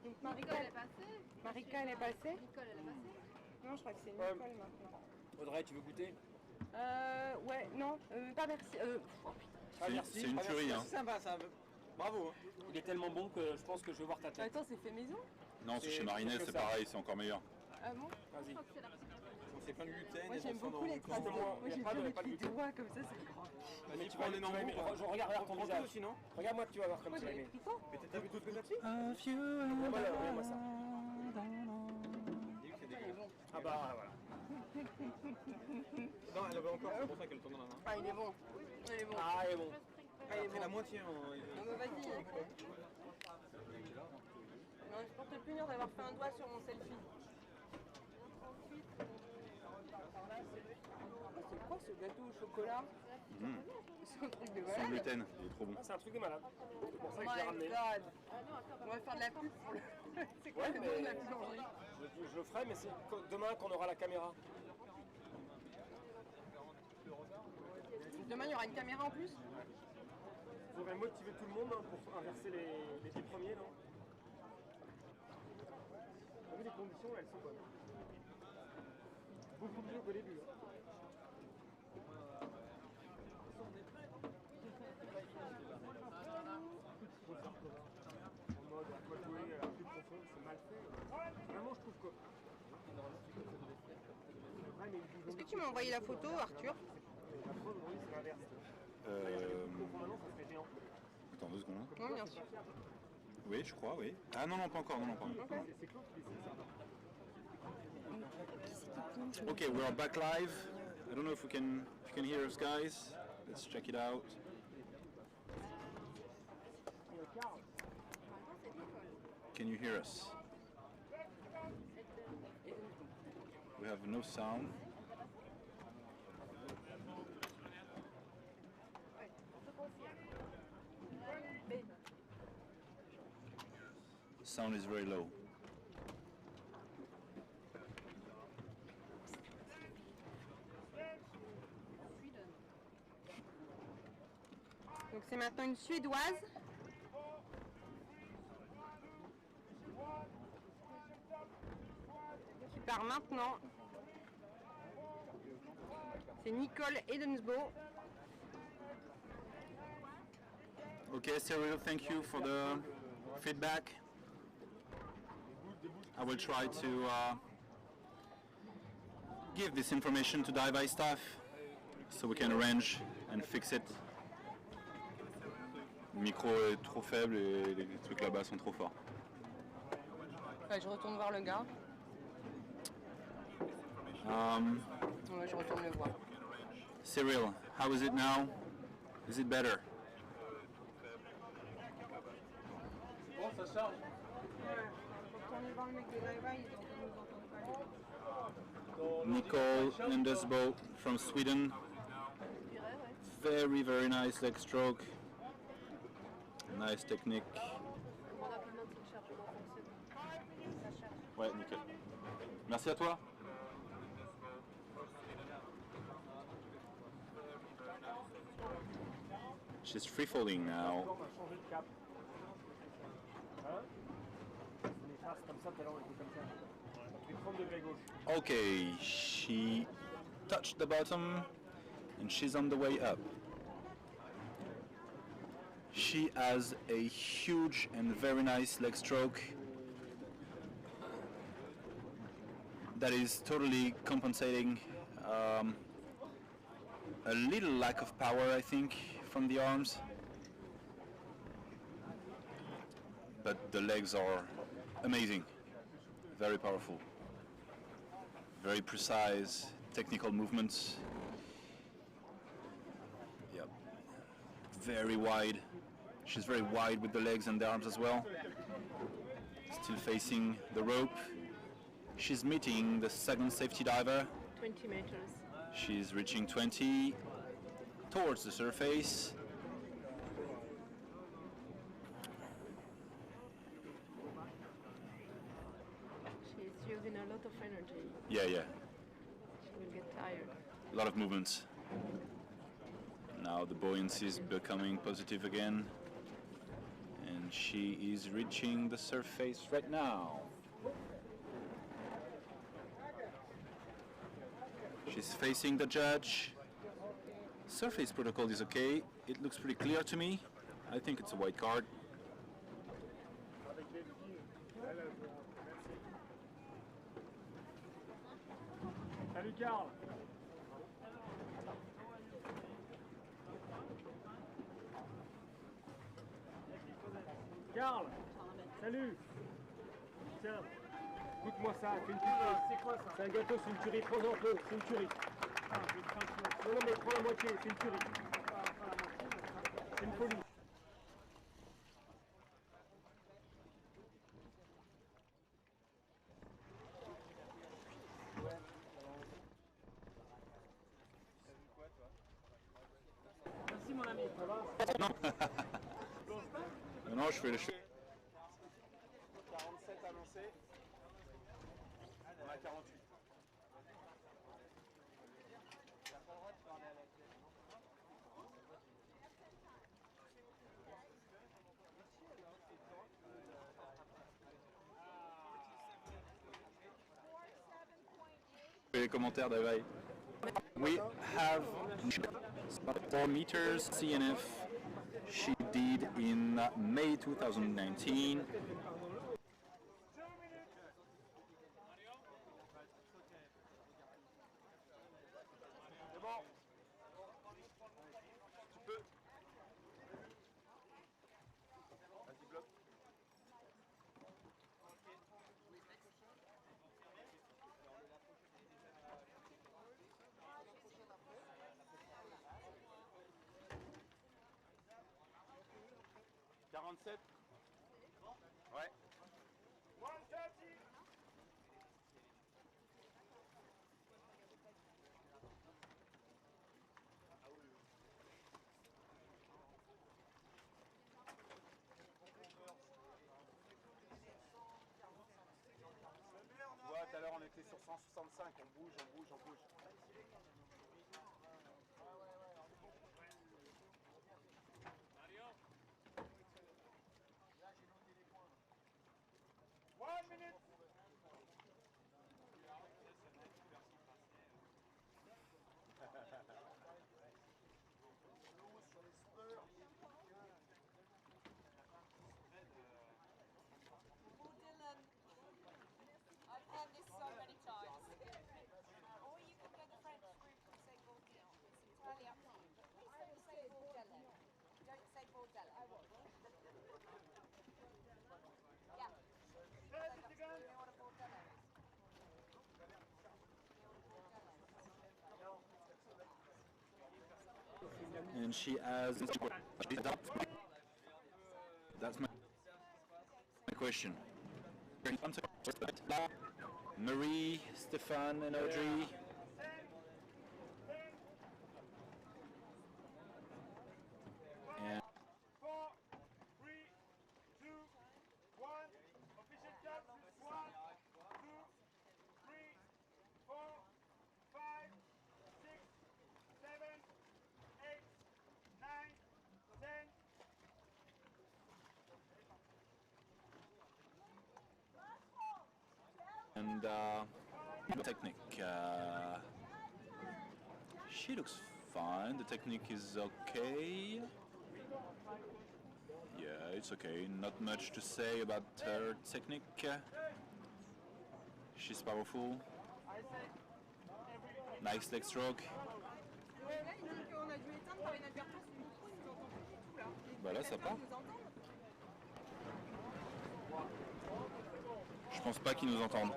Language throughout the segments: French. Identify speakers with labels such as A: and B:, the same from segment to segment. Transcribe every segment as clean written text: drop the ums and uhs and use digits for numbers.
A: Donc Marika, elle est passée. Marika, elle est passée.
B: Nicole, elle est passée.
A: Non, je crois que c'est Nicole maintenant.
C: Audrey, tu veux goûter?
A: Ouais, non, pas merci. Oh putain.
D: C'est une tuerie, hein.
C: C'est sympa, ça. Bravo. Hein. Il est tellement bon que je pense que je vais voir ta tête.
A: Attends, c'est fait maison?
D: Non, c'est chez Marinette, c'est pareil, c'est encore meilleur.
A: Ah bon?
C: Vas-y. C'est plein de gluten.
A: Moi j'aime beaucoup les traces. Moi j'aime bien les petits doigts comme ça, c'est grand.
C: Vas-y, tu vas en énorme. Regarde ton visage aussi, non? Regarde-moi, tu vas voir comme ça. Mais t'as vu d'autres que là-dessus? Regarde-moi ça. Ah bah voilà. Non, elle avait encore, c'est pour ça qu'elle tourne dans la main.
A: Ah, il est bon. Il est bon.
C: Ah, il est bon.
A: Ah, il est bon.
C: La moitié.
A: Non, mais vas-y. Non, je porte le plaisir d'avoir fait un doigt sur mon selfie. C'est quoi ce gâteau au chocolat? C'est un truc de malade.
D: Sans gluten, il est trop bon.
C: C'est un truc de malade. C'est pour ça
A: Oh
C: que je l'ai
A: my
C: ramené.
A: god. On va faire de la pub pour le... C'est quoi le nom de la boulangerie?
C: Je le ferai, mais c'est demain qu'on aura la caméra.
A: Demain, il y aura une caméra en plus?
C: Vous aurez motivé tout le monde hein, pour inverser les 10 premiers, non? Vous avez les conditions, elles sont bonnes. Beaucoup mieux qu'au début. Hein. En mode à quoi jouer, plus profond, c'est mal fait. Vraiment, je trouve que.
A: Est-ce que tu m'as envoyé la photo, Arthur?
C: La preuve, oui, c'est l'inverse. Profondément, ça serait géant.
D: Attends 2 secondes.
A: Oui, bien sûr.
D: Oui, je crois, oui. Ah non, non, pas encore, non, non, pas encore.
C: C'est Claude qui décide ça.
D: Okay, we are back live. I don't know if you can hear us, guys. Let's check it out. Can you hear us? We have no sound. Sound is very low.
A: Donc c'est maintenant une Suédoise. Qui part maintenant. C'est Nicole Edensbo.
D: Okay, Cyril, thank you for the feedback. I will try to give this information to AIDA staff so we can arrange and fix it. Le micro est trop faible et les trucs là-bas sont trop forts.
A: Ouais, je retourne voir le gars. Ouais, je retourne le voir.
D: Cyril, how is it now? Is it better?
C: Bon, ça charge.
D: Nicole Edensbo from Sweden. Very, very nice leg stroke. Nice technique. Ouais, nickel. Merci à toi. She's free falling now.
C: On va changer de cap. Hein? Les traces comme ça, tout à l'heure on était comme ça. On fait 30 degrés gauche.
D: Okay, she touched the bottom and she's on the way up. She has a huge and very nice leg stroke that is totally compensating a little lack of power, I think, from the arms. But the legs are amazing, very powerful, very precise, technical movements. Yep. Very wide. She's very wide with the legs and the arms as well. Still facing the rope. She's meeting the second safety diver.
A: 20 meters.
D: She's reaching 20 towards the surface.
A: She's using a lot of energy.
D: Yeah, yeah.
A: She will get tired.
D: A lot of movements. Now the buoyancy is becoming positive again. And she is reaching the surface right now. She's facing the judge. Surface protocol is okay. It looks pretty clear to me. I think it's a white card.
C: Salut Karl. Karl, salut. Tiens, goûte-moi ça, fais une petite. C'est quoi ça? C'est un gâteau, c'est une tuerie, prends-en un peu, c'est une tuerie. Non, mais prends la moitié, c'est une tuerie. C'est une folie. Merci mon ami, ça va?
D: Non, je fais le
B: 47 annoncés. On a 48.
D: Les commentaires d'Avaï. We have 4 meters CNF. She did in May 2019.
B: C'est bon. Tu peux. Vas-y, bloque. « 47 » Ouais. Tu vois, tout à l'heure on était sur 165, on bouge.
E: I've had this so many times. Or you could go the French route and say bordello. It's entirely up to you. But please don't say bordello. Don't say bordello. I won't. Yeah. Do you know what a bordello is?
D: And she has. That's my question. Marie, Stéphane, and Audrey. And
C: 4, 3, 2, 1. Official cut. 1, 2, 3, 4, 5, 6, 7, 8, 9, 10.
D: and technique. She looks fine. The technique is okay. Yeah, it's okay. Not much to say about her technique. She's powerful. Nice leg stroke.
A: Là, il dit qu'on a dû éteindre par inadvertance le micro, ils nous entendent plus du tout là.
D: Bah là, ça part.
A: Ils nous entendent.
D: Je pense pas qu'ils nous entendent.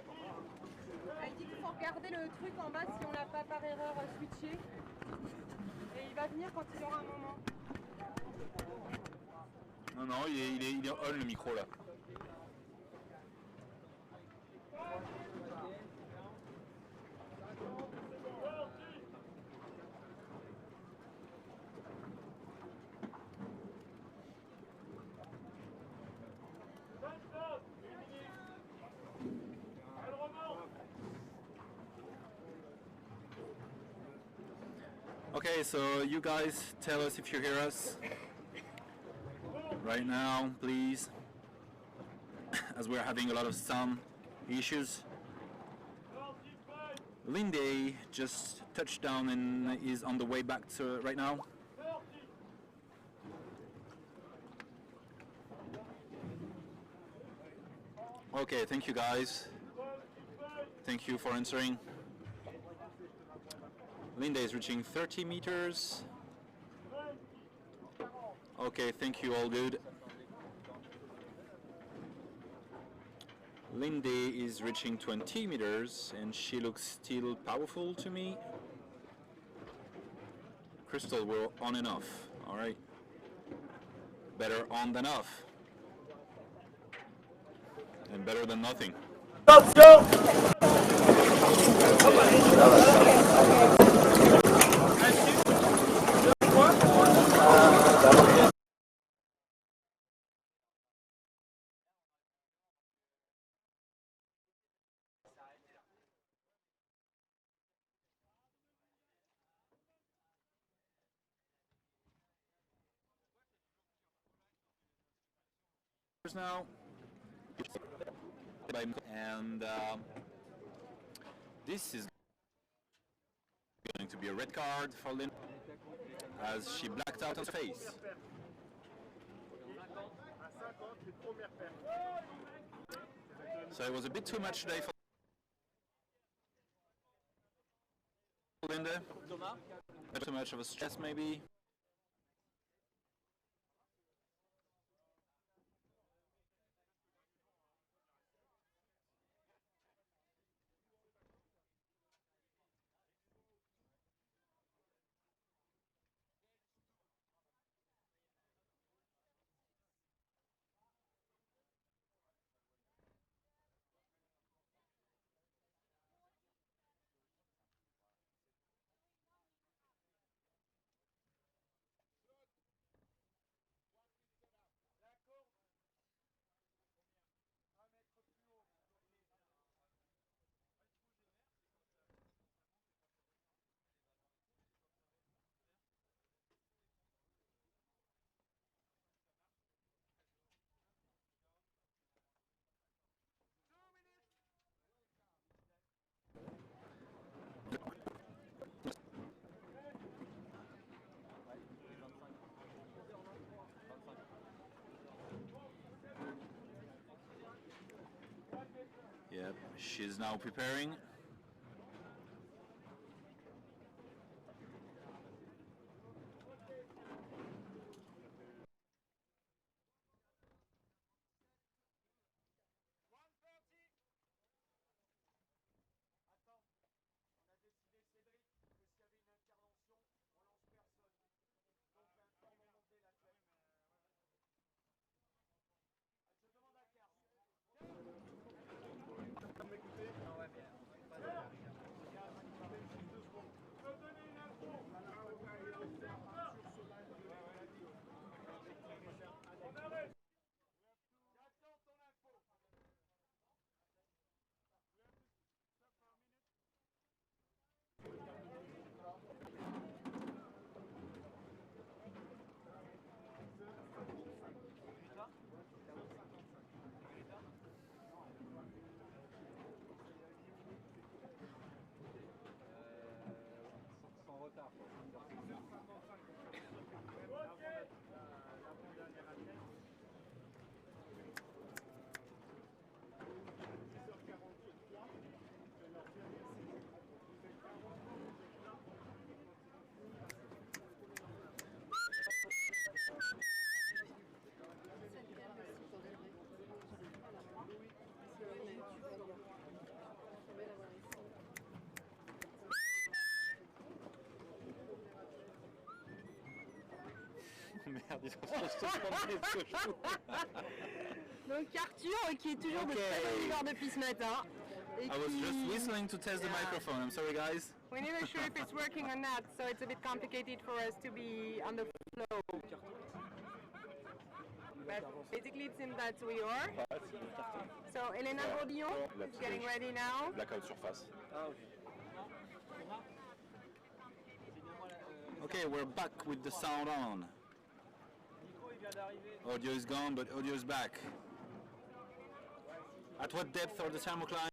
A: Il dit qu'il faut regarder le truc en bas si on l'a pas par erreur switché. Et il va venir quand il aura un moment.
D: Non, il est on le micro là. Okay, so you guys tell us if you hear us. right now, please, as we're having a lot of sound issues. Lindy just touched down and is on the way back to right now. Okay, thank you guys. Thank you for answering. Linda is reaching 30 meters. Okay, thank you, all good. Lindy is reaching 20 meters and she looks still powerful to me. Crystal, we're on and off. All right. Better on than off. And better than nothing.
C: Let's go!
D: Now, and this is going to be a red card for Lynn as she blacked out her face. So it was a bit too much today for Linda. Too much of a stress maybe. Yep, she's now preparing. Merde, ils sont supposés se prendre ce chou.
A: Donc Arthur, qui est toujours de très bonne humeur depuis ce matin.
D: I was just whistling to test the microphone. I'm sorry, guys.
A: We're never sure if it's working or not, so it's a bit complicated for us to be on the flow. But basically it seems that we are. So Elena Bourdillon is getting ready now.
D: Blackout surface. Okay, we're back with the sound on. Audio is gone, but audio is back. At what depth are the thermoclines?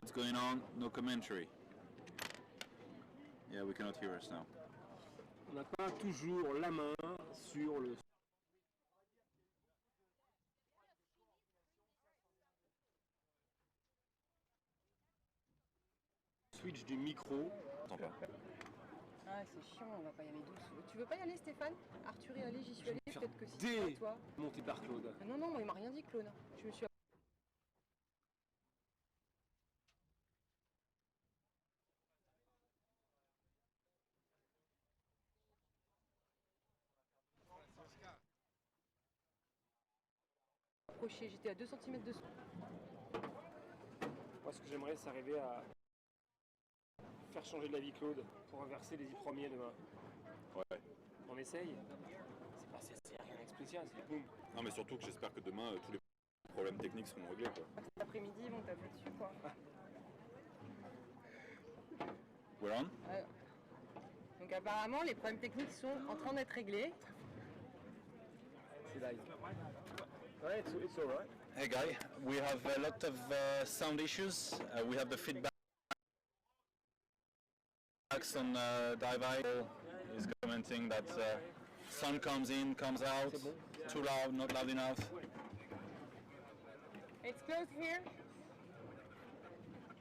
D: What's going on? No commentary. Yeah, we cannot hear us now.
C: On n'a pas toujours la main sur le switch du micro.
D: Attends pas.
A: Ah, c'est chiant, on va pas y aller douce. Tu veux pas y aller, Stéphane? Arthur y aller, j'y suis allée, peut-être que si c'est pas toi.
C: Monté par Claude.
A: Non, non, moi, il m'a rien dit, Claude. Je me suis approché, j'étais à 2 cm de dessous.
C: Moi, ce que j'aimerais, c'est arriver à faire changer de la vie Claude pour inverser les 10 premiers demain.
D: Ouais.
C: On essaye. C'est rien d'explicit, c'est boum.
D: Non, mais surtout que j'espère que demain, tous les problèmes techniques seront réglés, quoi.
A: Cet après-midi, ils vont taper dessus, quoi.
D: We're on?
A: Donc apparemment, les problèmes techniques sont en train d'être réglés.
C: C'est live. Ouais, it's all right.
D: Hey guy, we have a lot of sound issues. We have the feedback on Divide is commenting that sound comes in, comes out, too loud, not loud enough.
A: It's close here.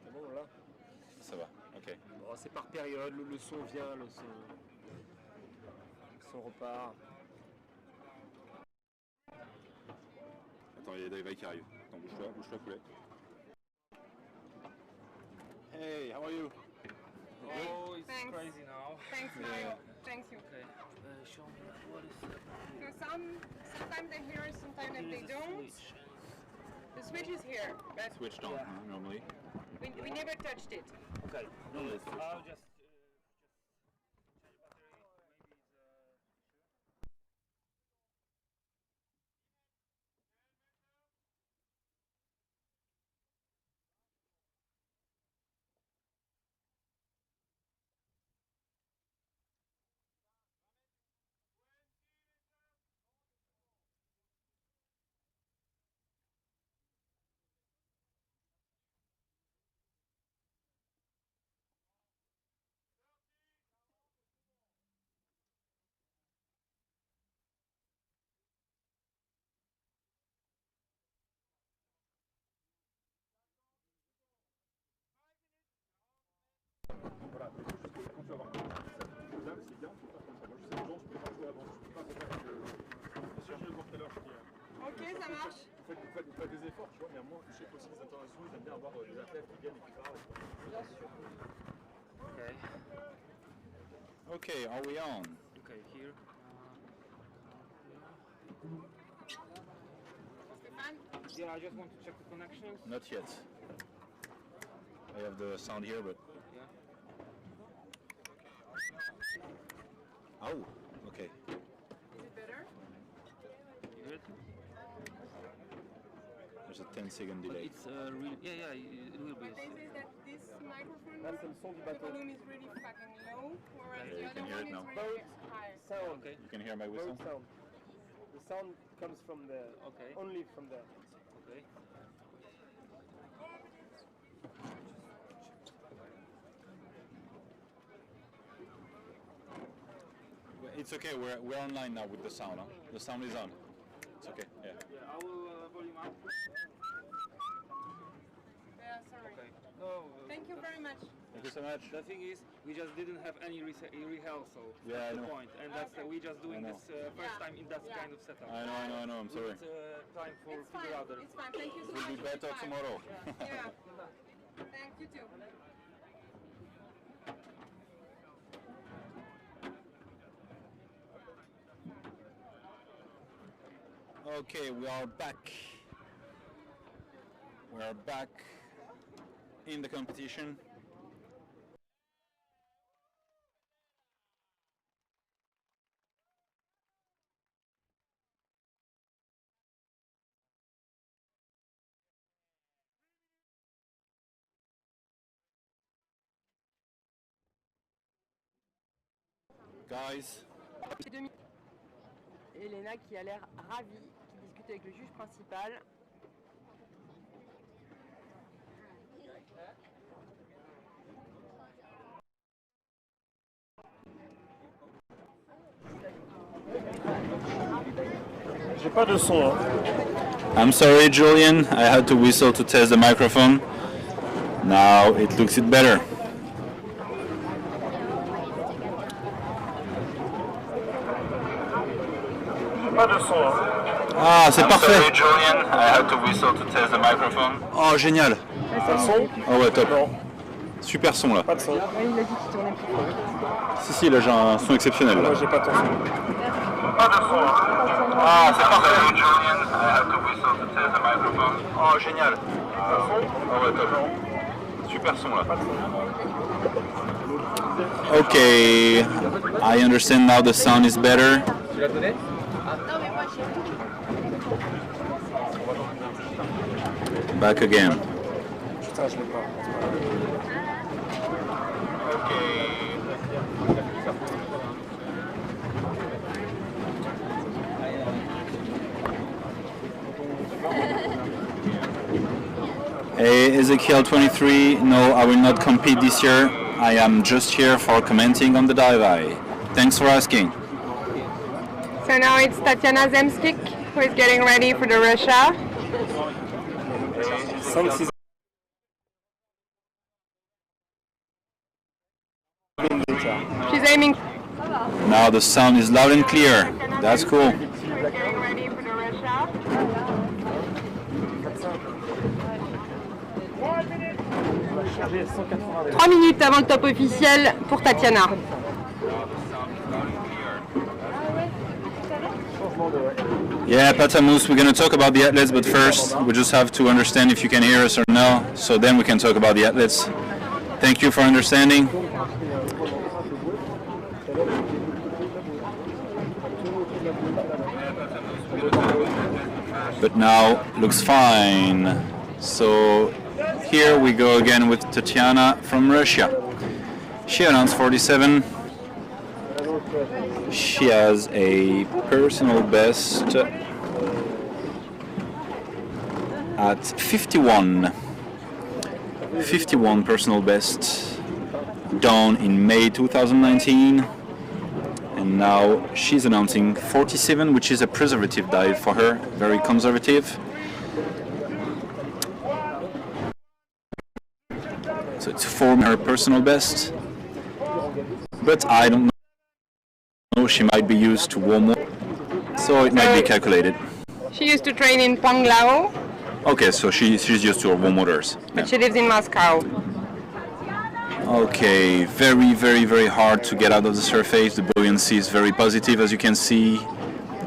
C: C'est bon, là.
D: Ça va, ok.
C: Bon, c'est par période, le son vient, le son repart.
D: Attends, il y a Divide qui arrive. Attends, bouge-toi, poulet. Hey, how are you?
F: Oh, it's
A: Thanks.
F: crazy now.
A: Thanks, Mario. Thanks you.
F: Okay, show me what is that?
A: So sometimes they hear, sometimes
F: Here
A: they
F: is a
A: don't.
F: switch.
A: The switch is here, but
D: Switched on, huh, normally.
A: we never touched it.
F: Okay,
D: No, it's switched
F: I'll
D: on.
F: just change battery. Maybe it's
B: Voilà, mais c'est juste que quand tu vas avoir c'est bien, faut faire comme ça. Moi, je sais que les gens, je peux pas jouer avant, je peux pas faire avec le... Bien sûr, je vais le voir tout à l'heure, je dis...
A: Ok, ça marche.
B: Vous faites des efforts, tu vois, mais à moi, je sais qu'aussi les internationaux, ils aiment bien avoir des athlètes qui viennent et qui parlent.
A: Bien sûr.
F: okay.
D: Okay, are we on?
F: Okay, here.
A: Stéphane?
F: Yeah, I just want to check the connections.
D: Not yet. I have the sound here, but...
F: Yeah.
D: Oh, okay.
A: Is it better?
F: Good.
D: There's a 10-second
F: But
D: delay.
F: it's really, yeah, it will be.
A: But they say that this microphone,
C: Là, c'est le son du
A: the
C: bateau.
A: volume is really fucking low, whereas
D: Yeah,
A: the
D: you
A: other
D: can hear
A: one
D: it
A: is
D: now.
A: really high.
C: Sound.
F: Okay.
D: You can hear my whistle?
C: Boat sound. The sound comes from there.
F: Okay.
C: Only from there.
F: Okay.
D: It's okay, we're online now with the sound. Huh? The sound is on. It's okay, yeah.
F: Yeah, I will volume up.
A: Yeah, sorry.
F: Okay. No.
A: Thank you very much.
D: Thank you so much.
F: The thing is, we just didn't have any rehearsal.
D: Yeah,
F: That's
D: I
F: the
D: know.
F: point, and that's we just doing
D: know.
F: this first time in that kind of setup.
D: I know, I'm
F: We
D: sorry.
F: need, time for
A: It's fine.
F: figure out the
A: It's fine. Thank you so
D: We'll
A: much.
D: be better
A: It's fine.
D: tomorrow.
A: Yeah. Thank you too.
D: Okay, we are back. We are back in the competition. Guys,
A: Elena qui a l'air ravie, qui discute avec le juge principal.
C: J'ai pas de son. Hein.
D: I'm sorry, Julian. I had to whistle to test the microphone. Now it looks it better.
C: Pas de son. Hein.
D: Ah, c'est parfait.
B: Sorry, Julian. I had to whistle to test the microphone.
D: Oh, génial.
C: Pas de son.
D: Oh ouais, top.
C: Non,
D: Super son là.
C: pas de son.
A: Il a dit qu'il tournait plus fort.
D: Si, là j'ai un son exceptionnel. Là.
C: Moi j'ai pas ton son.
B: Pas de son. Ah, c'est parfait. Sorry, Julian. I had to whistle to test the microphone. Oh, génial. Oh ouais, top. Super son là.
D: Okay, I understand now the sound is better. Back again.
C: Putain, je l'ai pas.
D: Hey, Ezekiel 23, no, I will not compete this year. I am just here for commenting on the dive. Thanks for asking.
A: So now it's Tatiana Zemskik who is getting ready for the Russia.
C: 5-6
A: She's aiming.
D: Now the sound is loud and clear. That's cool.
A: Getting ready for the Russia. 3 minutes avant le top officiel pour Tatiana.
D: Yeah, Patamus, we're going to talk about the athletes, but first we just have to understand if you can hear us or no, so then we can talk about the athletes. Thank you for understanding. But now looks fine. So here we go again with Tatiana from Russia. She announced 47. She has a personal best at 51. 51 personal best done in May 2019. And now she's announcing 47, which is a preservative dive for her, very conservative. So it's for her personal best. But I don't know, she might be used to warm water, so it might be calculated.
A: She used to train in Panglao,
D: Okay, so she's used to warm waters.
A: but she lives in Moscow.
D: Okay, very, very, very hard to get out of the surface. The buoyancy is very positive, as you can see.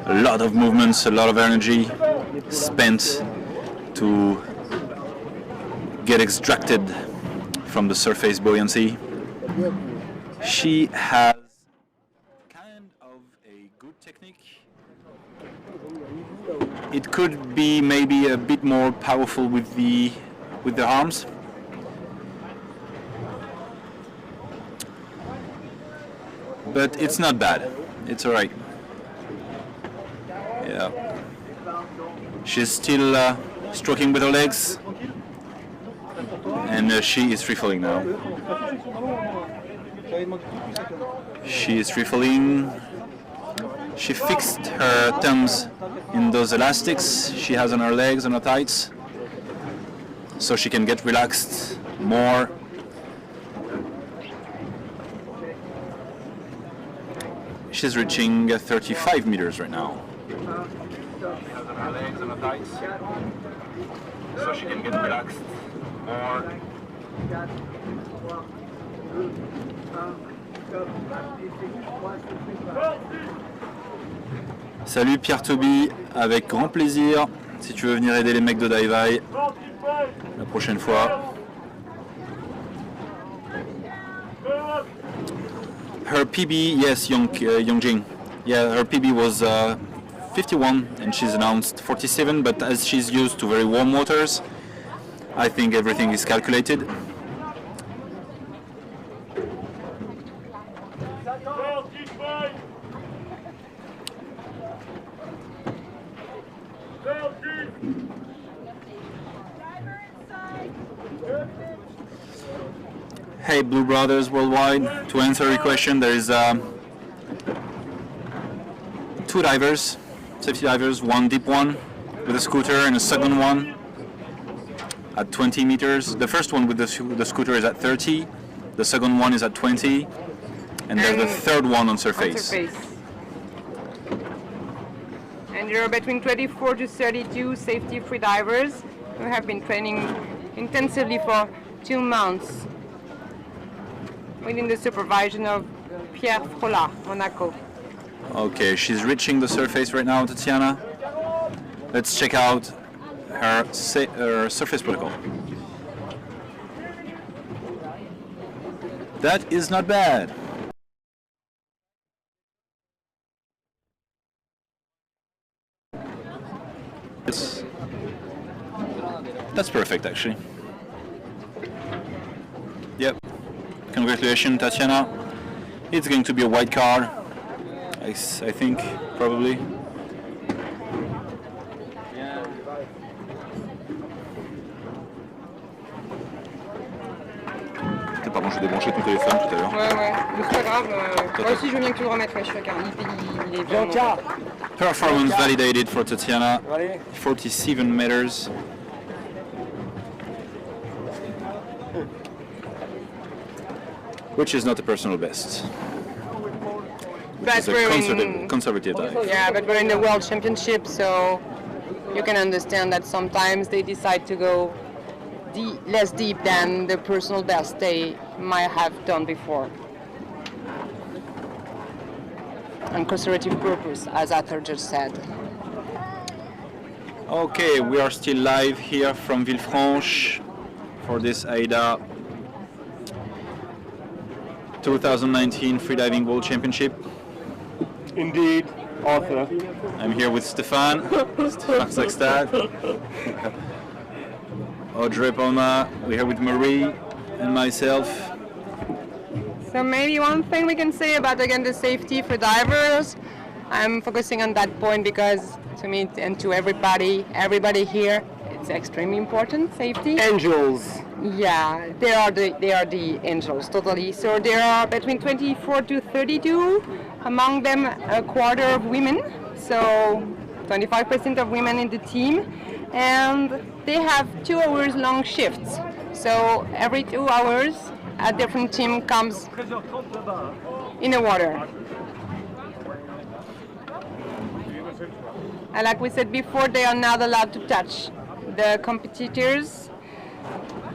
D: A lot of movements, a lot of energy spent to get extracted from the surface buoyancy. She has kind of a good technique. It could be maybe a bit more powerful with the arms. But it's not bad. It's alright. Yeah. She's still stroking with her legs. And she is free falling now. She is free falling. She fixed her thumbs in those elastics she has on her legs, on her tights, so she can get relaxed more She's reaching 35 meters right now.
B: Because of her legs and the tights. So she can get relaxed more.
D: Salut Pierre Toby, avec grand plaisir. Si tu veux venir aider les mecs de Divai la prochaine fois. Her PB, yes, Yongjing. Yeah, her PB was 51 and she's announced 47, but as she's used to very warm waters, I think everything is calculated. Hey Blue Brothers Worldwide, to answer your question, there is two divers, safety divers, one deep one with a scooter and a second one at 20 meters. The first one with the scooter is at 30, the second one is at 20, and there's the third one on surface.
A: And there are between 24 to 32 safety freedivers who have been training intensively for 2 months within the supervision of Pierre Frolat, Monaco.
D: Okay, she's reaching the surface right now, Tatiana. Let's check out her surface protocol. That is not bad. That's perfect, actually. Yep. Congratulations, Tatiana. It's going to be a white card, I think, probably. Pardon, j'ai débranché ton téléphone tout à l'heure.
A: Ouais, mais c'est pas grave. Moi aussi, je veux bien que tu le remettes, je suis car il est bien.
D: Performance validated for Tatiana, 47 meters. Which is not a personal best. It's a conservative dive.
A: Yeah, but we're in the World Championship, so you can understand that sometimes they decide to go less deep than the personal best they might have done before. On conservative purpose, as Arthur just said.
D: Okay, we are still live here from Villefranche for this AIDA 2019 Freediving World Championship.
C: Indeed, Arthur.
D: I'm here with Stéphane, Stéphane Sextat, Audrey Palma, we're here with Marie and myself.
A: So maybe one thing we can say about, again, the safety for divers, I'm focusing on that point because to me and to everybody here, it's extremely important, safety.
C: Angels.
A: Yeah, they are the angels, totally. So there are between 24 to 32, among them a quarter of women, so 25% of women in the team, and they have 2 hours long shifts. So every 2 hours, a different team comes in the water. And like we said before, they are not allowed to touch the competitors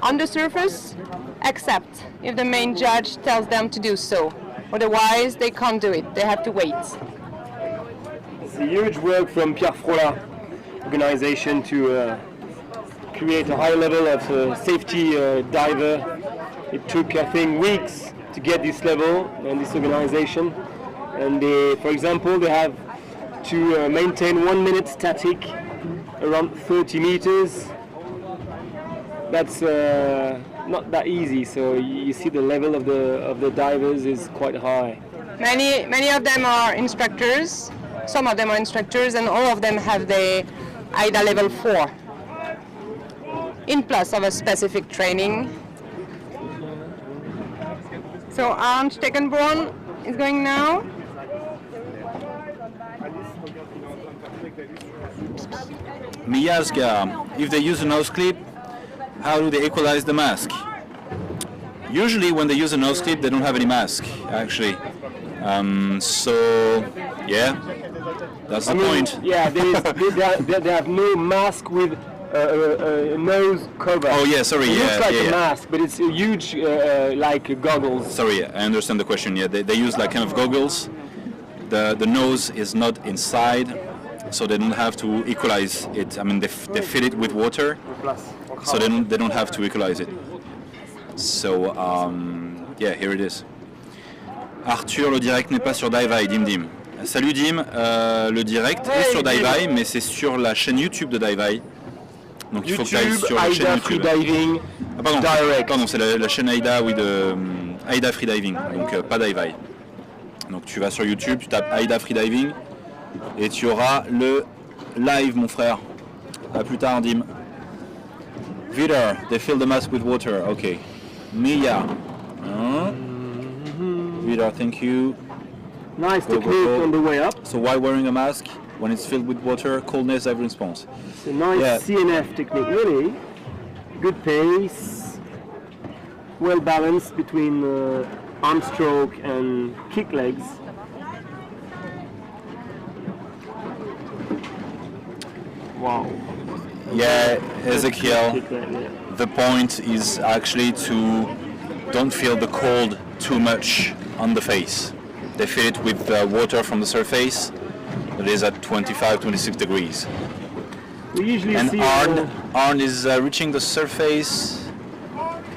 A: on the surface, except if the main judge tells them to do so. Otherwise, they can't do it. They have to wait.
C: It's a huge work from Pierre Frolat organization to create a high level of safety diver. It took, I think, weeks to get this level and this organization. And they, for example, they have to maintain 1 minute static around 30 meters. That's not that easy, so you see the level of the divers is quite high.
A: Many of them are instructors. Some of them are instructors, and all of them have the AIDA level 4 in plus of a specific training. So Arndt Steckenborn is going now.
D: Miazga, if they use a nose clip, how do they equalize the mask? Usually when they use a nose clip, they don't have any mask, actually. So yeah, that's the point.
C: Yeah, they have no mask with a nose cover.
D: Oh yeah, sorry.
C: It
D: Yeah,
C: looks like
D: yeah,
C: a
D: yeah.
C: mask, but it's a huge like goggles.
D: Sorry, yeah, I understand the question. Yeah, they use like kind of goggles. The nose is not inside, so they don't have to equalize it. I mean, they fill it with water, so they don't have to equalize it. So yeah, here it is. Arthur, le direct n'est pas sur Diveye, Dim. Salut Dim, le direct est sur Diveye, mais c'est sur la chaîne YouTube de Diveye. Donc il faut que tu ailles sur la chaîne
C: AIDA
D: YouTube.
C: Freediving,
D: Ah pardon,
C: direct.
D: pardon, c'est la chaîne AIDA, oui, de AIDA Freediving, donc pas Diveye. Donc tu vas sur YouTube, tu tapes AIDA Freediving et tu auras le live, mon frère. À plus tard, Dim. Vider, they fill the mask with water. Okay. Mia. Vider, thank you.
C: Nice
D: Go,
C: technique
D: go, go.
C: on the way up.
D: So why wearing a mask when it's filled with water? Coldness, every response.
C: It's a nice
D: Yeah.
C: CNF technique, really. Good pace, well balanced between arm stroke and kick legs. Wow.
D: Yeah, Ezekiel.
C: Kick leg, yeah.
D: The point is actually to don't feel the cold too much on the face. They fill it with water from the surface that is at 25-26 degrees.
C: We usually
D: And
C: see
D: Arn is reaching the surface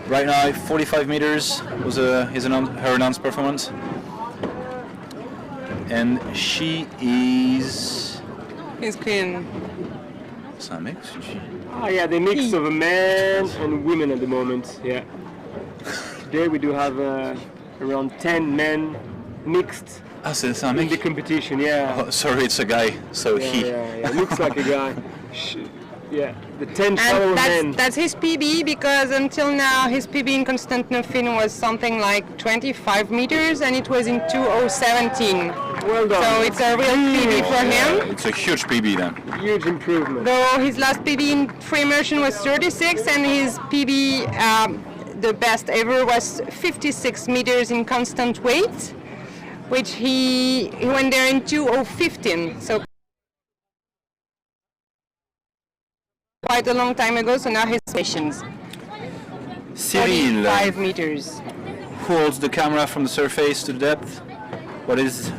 D: right now. 45 meters was her announced performance, and she is.
A: It's clean.
D: C'est un mec, c'est une fille.
C: yeah, the mix of a man and women at the moment. Yeah. Today we do have around 10 men mixed
D: Ah, c'est un
C: in the
D: mec.
C: competition. Yeah.
D: Oh, sorry, it's a guy. So he.
C: Yeah. Looks like a guy. Yeah, the 10 shallow men.
A: And that's his PB, because until now his PB in Constantinople was something like 25 meters, and it was in 2017.
C: Well done.
A: So it's a real PB for him.
D: It's a huge PB then.
C: Huge improvement.
A: Though his last PB in free immersion was 36, and his PB, the best ever, was 56 meters in constant weight, which he went there in 2015. So quite a long time ago. So now his missions.
D: Cyril,
A: 45 meters.
D: who holds the camera from the surface to the depth? What is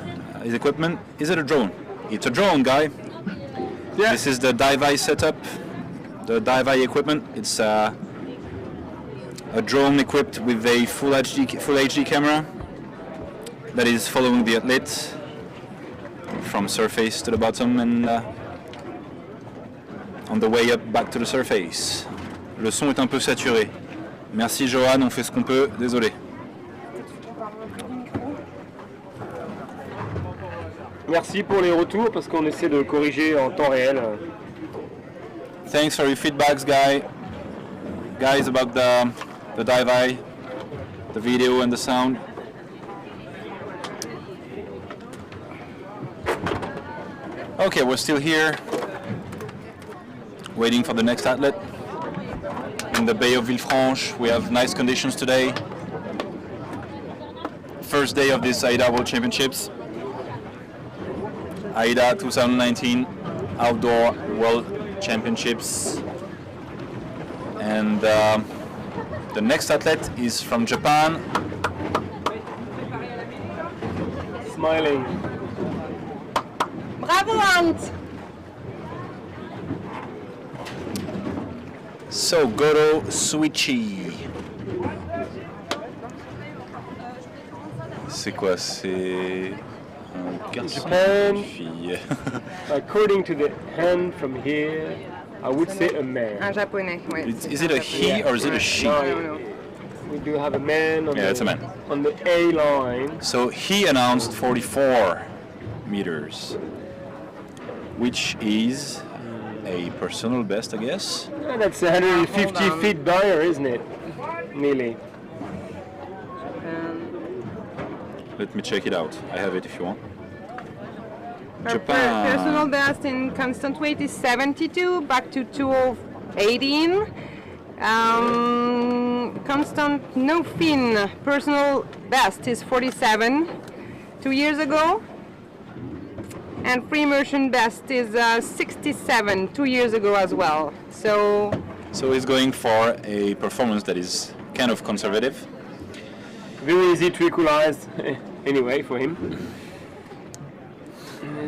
D: his equipment? Is it a drone? It's a drone, guy.
C: Yeah.
D: This is the Diveye setup, the Diveye equipment. It's a drone equipped with a full HD camera that is following the athlete from surface to the bottom and on the way up back to the surface. Le son est un peu saturé. Merci Johan, on fait ce qu'on peut, désolé.
C: Merci pour les retours parce qu'on essaie de corriger en temps réel.
D: Thanks for your feedbacks, guys, about the Diveye, the video and the sound. Okay, we're still here, waiting for the next athlete. In the Bay of Villefranche, we have nice conditions today. First day of this AIDA World Championships. AIDA 2019 Outdoor World Championships. And the next athlete is from Japan.
C: Smiling.
A: Bravo, Ant!
D: So, Goro Suichi. C'est quoi? C'est un garçon ou une fille?
C: According to the hand from here, I would say a man.
A: Un japonais, ouais.
D: Is it a he or is it a she?
A: No.
C: We do have a man on,
D: Yeah, it's a man.
C: on the A line.
D: So he announced 44 meters, which is a personal best, I guess.
C: Yeah, that's 150 feet barrier, isn't it? Nearly.
D: Let me check it out. I have it if you want.
A: Her
D: Japan.
A: personal best in constant weight is 72, back to 2018. Constant no fin personal best is 47, 2 years ago. And free immersion best is 67 2 years ago as well. So
D: he's going for a performance that is kind of conservative.
C: Very easy to equalize anyway for him.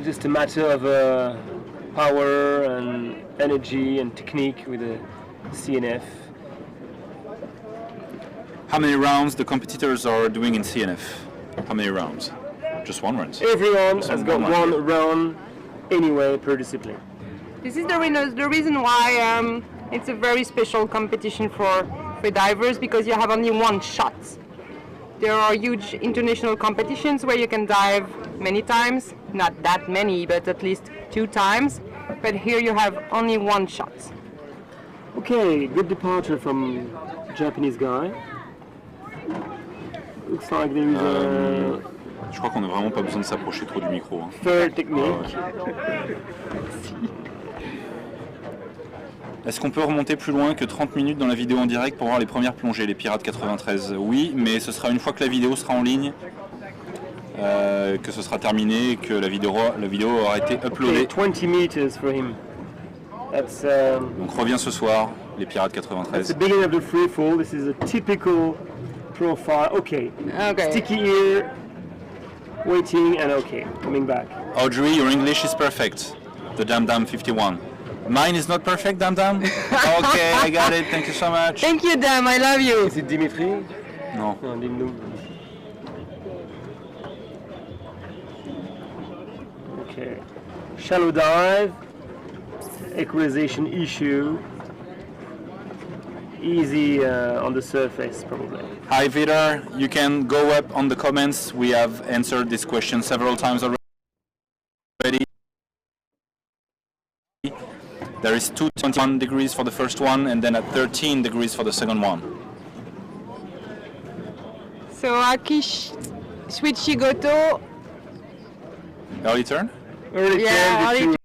C: Just a matter of power and energy and technique with the CNF.
D: How many rounds the competitors are doing in CNF? How many rounds? Just one round.
C: Everyone has got one round anyway per discipline.
A: this is the reason why it's a very special competition for freedivers, because you have only one shot. There are huge international competitions where you can dive many times, not that many, but at least 2 times. But here you have only one shot.
C: Okay, good departure from Japanese guy. Looks like there is a
D: Je crois qu'on n'a vraiment pas besoin de s'approcher trop du micro. Hein.
C: third technique.
D: Est-ce qu'on peut remonter plus loin que 30 minutes dans la vidéo en direct pour voir les premières plongées, les Pirates 93? Oui, mais ce sera une fois que la vidéo sera en ligne, que ce sera terminé et que la vidéo aura été uploadée.
C: Okay, 20 meters for him. That's
D: Donc revient ce soir, les Pirates
C: the
D: 93.
C: beginning of the free fall. This is a typical profile. Okay.
A: Okay.
C: Sticky ear, waiting, and okay, coming back.
D: Audrey, your English is perfect. The Dam Dam 51. Mine is not perfect, Dam Dam? Okay, I got it. Thank you so much.
A: Thank you, Dam. I love you.
C: Is it Dimitri?
D: Non.
C: No, dis-nous. Okay. Shallow dive. Equalization issue. Easy on the surface, probably.
D: Hi, Vidar. You can go up on the comments. We have answered this question several times already. There is 21 degrees for the first one, and then at 13 degrees for the second one.
A: So Akish Switchigoto.
D: Early turn?
C: Early
A: Yeah,
C: turn,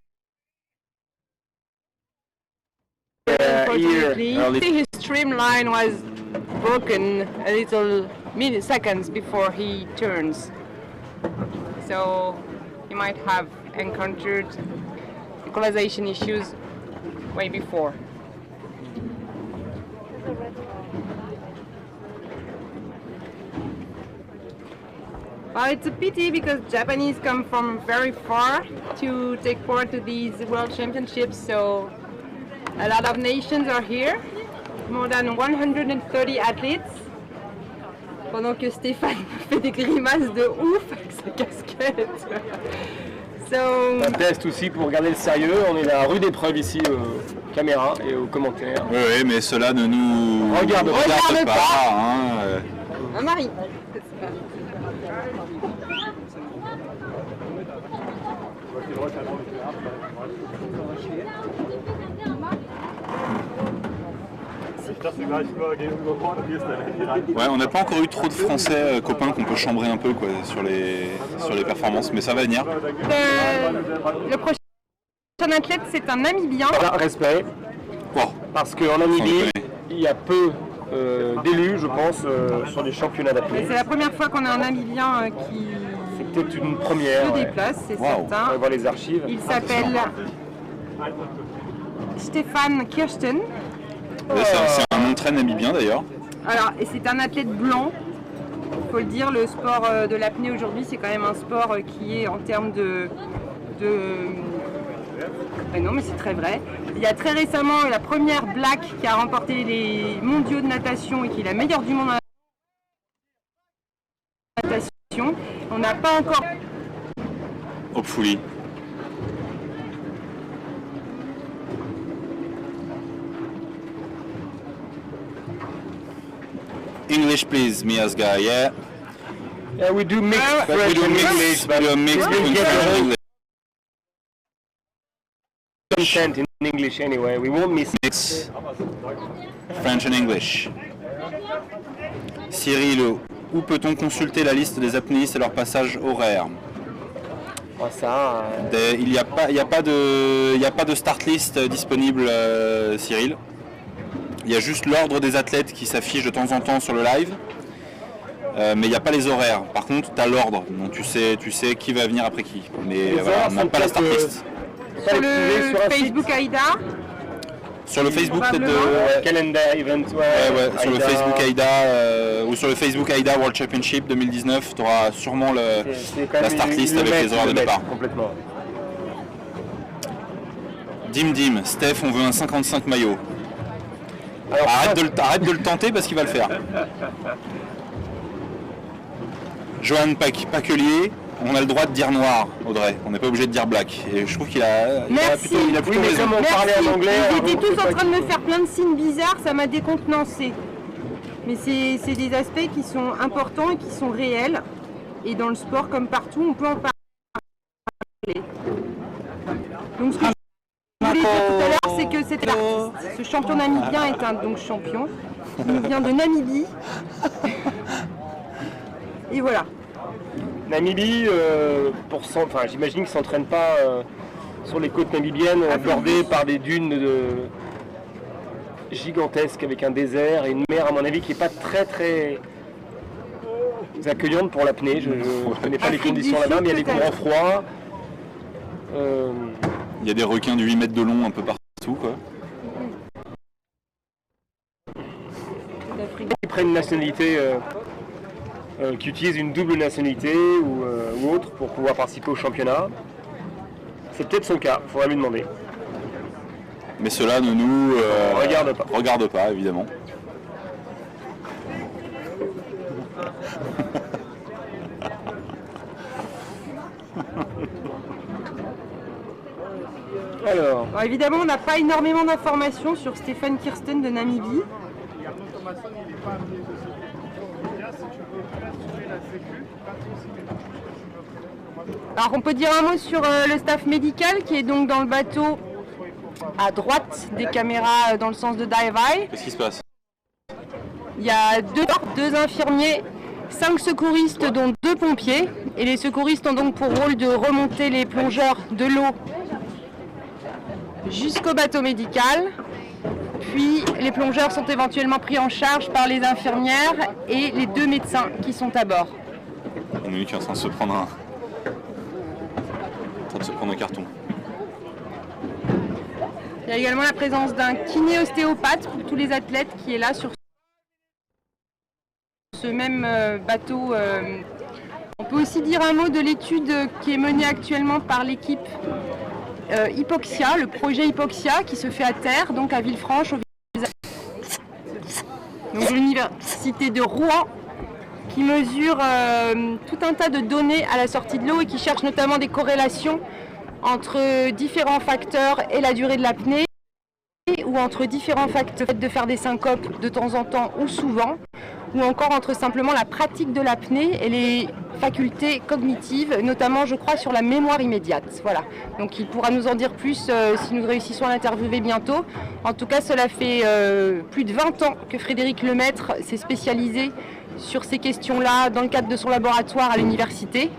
A: unfortunately.
D: Early-
A: I think his streamline was broken a little milliseconds before he turns. So he might have encountered equalization issues way before. Well, it's a pity because Japanese come from very far to take part to these World Championships, so a lot of nations are here, more than 130 athletes. Pendant que Stéphane fait des grimaces de ouf avec sa casquette. So,
C: un test aussi pour garder le sérieux. On est la rude épreuve ici aux caméras et aux commentaires.
D: Oui, oui, mais cela ne nous
C: Regarde
D: pas. Hein.
A: un mari.
D: Ouais, on n'a pas encore eu trop de Français copains qu'on peut chambrer un peu quoi, sur les performances, mais ça va venir.
A: Le prochain athlète, c'est un Namibien.
C: Voilà, respect.
D: Bon,
C: Parce qu'en Namibie, il y a peu d'élus, je pense, sur les championnats d'apnée.
A: C'est la première fois qu'on a un Namibien qui
C: C'est peut-être une première.
A: se
C: Ouais.
A: déplace, c'est
D: Wow.
C: On va
A: certain.
C: voir les archives.
A: Il s'appelle Stéphane Kirsten.
D: c'est un nom très namibien d'ailleurs.
A: Alors, et c'est un athlète blanc. Il faut le dire, le sport de l'apnée aujourd'hui, c'est quand même un sport qui est en termes de... Ben non, mais c'est très vrai. Il y a très récemment la première Black qui a remporté les mondiaux de natation et qui est la meilleure du monde en natation. On n'a pas encore...
D: Hopefully. English please, Mia's guy, yeah.
C: Yeah, we do mix French
D: do
C: and
D: mix,
C: English, but
D: we do a mix between
C: get
D: French and
C: the
D: English.
C: content in English anyway. We won't miss it.
D: Mix French and English. Cyril, où peut-on consulter la liste des apnéistes et leur passage horaire?
C: Oh, ça,
D: Il n'y a pas de start list disponible, Cyril. Il y a juste l'ordre des athlètes qui s'affiche de temps en temps sur le live. Mais il n'y a pas les horaires. Par contre, tu as l'ordre. Donc tu sais qui va venir après qui. Mais voilà,
C: horaires
D: on n'a
C: sont
D: pas la start
C: peut-être,
D: list.
A: Sur le
C: sur un
A: Facebook AIDA,
D: Sur le Facebook peut-être de...
A: Probablement.
D: ouais.
C: Calendar event,
D: Sur le
C: AIDA.
D: Facebook AIDA ou sur le Facebook AIDA World Championship 2019, tu auras sûrement
C: C'est quand
D: la
C: même
D: start list avec les horaires de départ.
C: Complètement.
D: Dim, Steph, on veut un 55 maillot.
C: Alors,
D: Arrête de le tenter parce qu'il va le faire. Johan Paquelier, on a le droit de dire noir, Audrey. On n'est pas obligé de dire black. Et je trouve qu'il a
A: Merci.
D: plutôt
C: mais
D: raison.
C: comme on parlait en anglais,
A: Ils
C: on
A: étaient tous
C: peut
A: en
C: pas
A: train de me faire plein de signes bizarres, ça m'a décontenancé. Mais c'est des aspects qui sont importants et qui sont réels. Et dans le sport, comme partout, on peut en parler. Donc ce que je voulais dire tout à l'heure, c'est que cet artiste, ce champion namibien est un donc champion. Il vient de Namibie. Et voilà.
C: Namibie, j'imagine qu'ils ne s'entraînent pas sur les côtes namibiennes, bordées par des dunes gigantesques avec un désert et une mer, à mon avis, qui n'est pas très très accueillante pour l'apnée. Je ne connais pas les
A: Afrique
C: conditions
A: du
C: là-bas,
A: Sud,
C: mais il y a des
A: peut-être.
C: grands froids.
D: Il y a des requins de 8 mètres de long un peu partout, quoi.
C: Qui prennent une nationalité, qui utilisent une double nationalité ou autre pour pouvoir participer au championnat. C'est peut-être son cas, il faudra lui demander.
D: Mais cela ne nous
C: Regarde pas.
D: évidemment.
C: Alors,
A: Alors, évidemment, on n'a pas énormément d'informations sur Stéphane Kirsten de Namibie. Alors on peut dire un mot sur le staff médical qui est donc dans le bateau à droite des caméras dans le sens de dive eye.
D: Qu'est-ce qui se passe?
A: Il y a deux infirmiers, 5 secouristes dont 2 pompiers. Et les secouristes ont donc pour rôle de remonter les plongeurs de l'eau jusqu'au bateau médical. Puis les plongeurs sont éventuellement pris en charge par les infirmières et les 2 médecins qui sont à bord.
D: On est qui est en train de se prendre un carton.
A: Il y a également la présence d'un kiné-ostéopathe pour tous les athlètes qui est là sur ce même bateau. On peut aussi dire un mot de l'étude qui est menée actuellement par l'équipe Hypoxia, le projet Hypoxia qui se fait à terre, donc à Villefranche, donc l'université de Rouen, qui mesure tout un tas de données à la sortie de l'eau et qui cherche notamment des corrélations entre différents facteurs et la durée de l'apnée, ou entre différents facteurs de faire des syncopes de temps en temps ou souvent, ou encore entre simplement la pratique de l'apnée et les facultés cognitives, notamment je crois sur la mémoire immédiate. Voilà. Donc il pourra nous en dire plus si nous réussissons à l'interviewer bientôt. En tout cas, cela fait plus de 20 ans que Frédéric Lemaître s'est spécialisé sur ces questions-là dans le cadre de son laboratoire à l'université.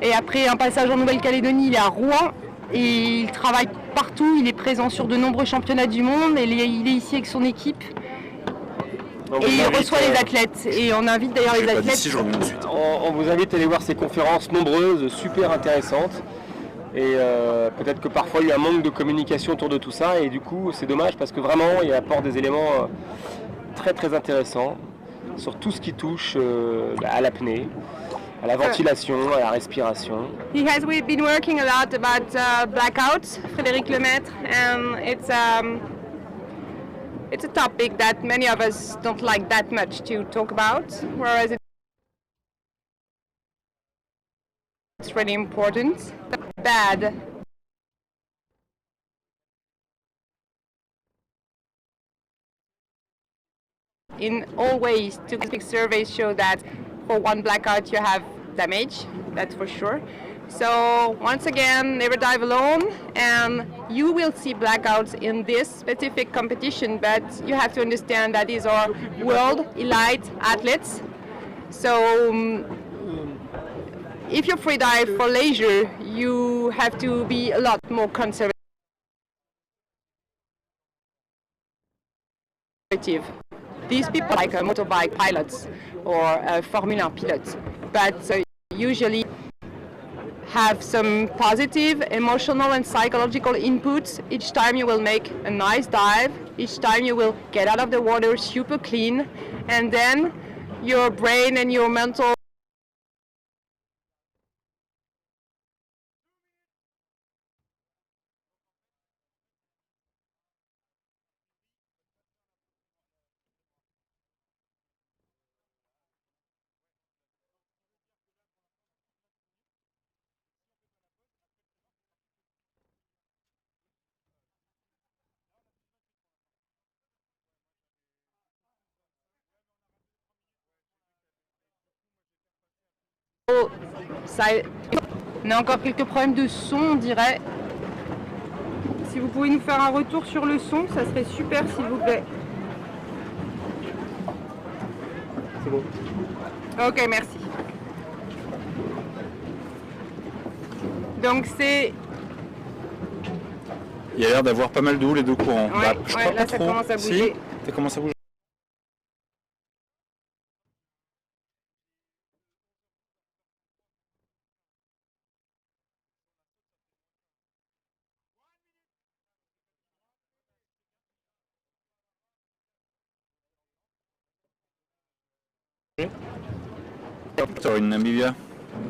A: Et après un passage en Nouvelle-Calédonie, il est à Rouen et il travaille partout. Il est présent sur de nombreux championnats du monde et il est ici avec son équipe. Et il reçoit les athlètes. Et on invite d'ailleurs les athlètes.
C: on vous invite à aller voir ces conférences nombreuses, super intéressantes. Et peut-être que parfois il y a un manque de communication autour de tout ça. Et du coup, c'est dommage parce que vraiment, il apporte des éléments très très intéressants sur tout ce qui touche à l'apnée, à la ventilation, à la respiration.
A: We've been working a lot about blackouts, Frédéric Lemaître, and it's a topic that many of us don't like that much to talk about, whereas it's really important. Bad. In all ways, statistics surveys show that for one blackout you have damage, that's for sure. So once again, never dive alone, and you will see blackouts in this specific competition, but you have to understand that these are world elite athletes. So if you free dive for leisure, you have to be a lot more conservative. These people, like motorbike pilots or a Formula 1 pilot, but usually have some positive emotional and psychological inputs each time you will make a nice dive, each time you will get out of the water super clean, and then your brain and your mental ça, on a encore quelques problèmes de son, on dirait. Si vous pouvez nous faire un retour sur le son, ça serait super, s'il vous plaît.
C: C'est bon.
A: Ok, merci. Donc c'est...
D: Il y a l'air d'avoir pas mal d'eau les deux courants.
A: Ouais,
D: Je
A: ouais,
D: crois
A: là
D: pas
A: ça
D: trop.
A: commence à bouger.
D: Si, ça commence à bouger. So in Namibia,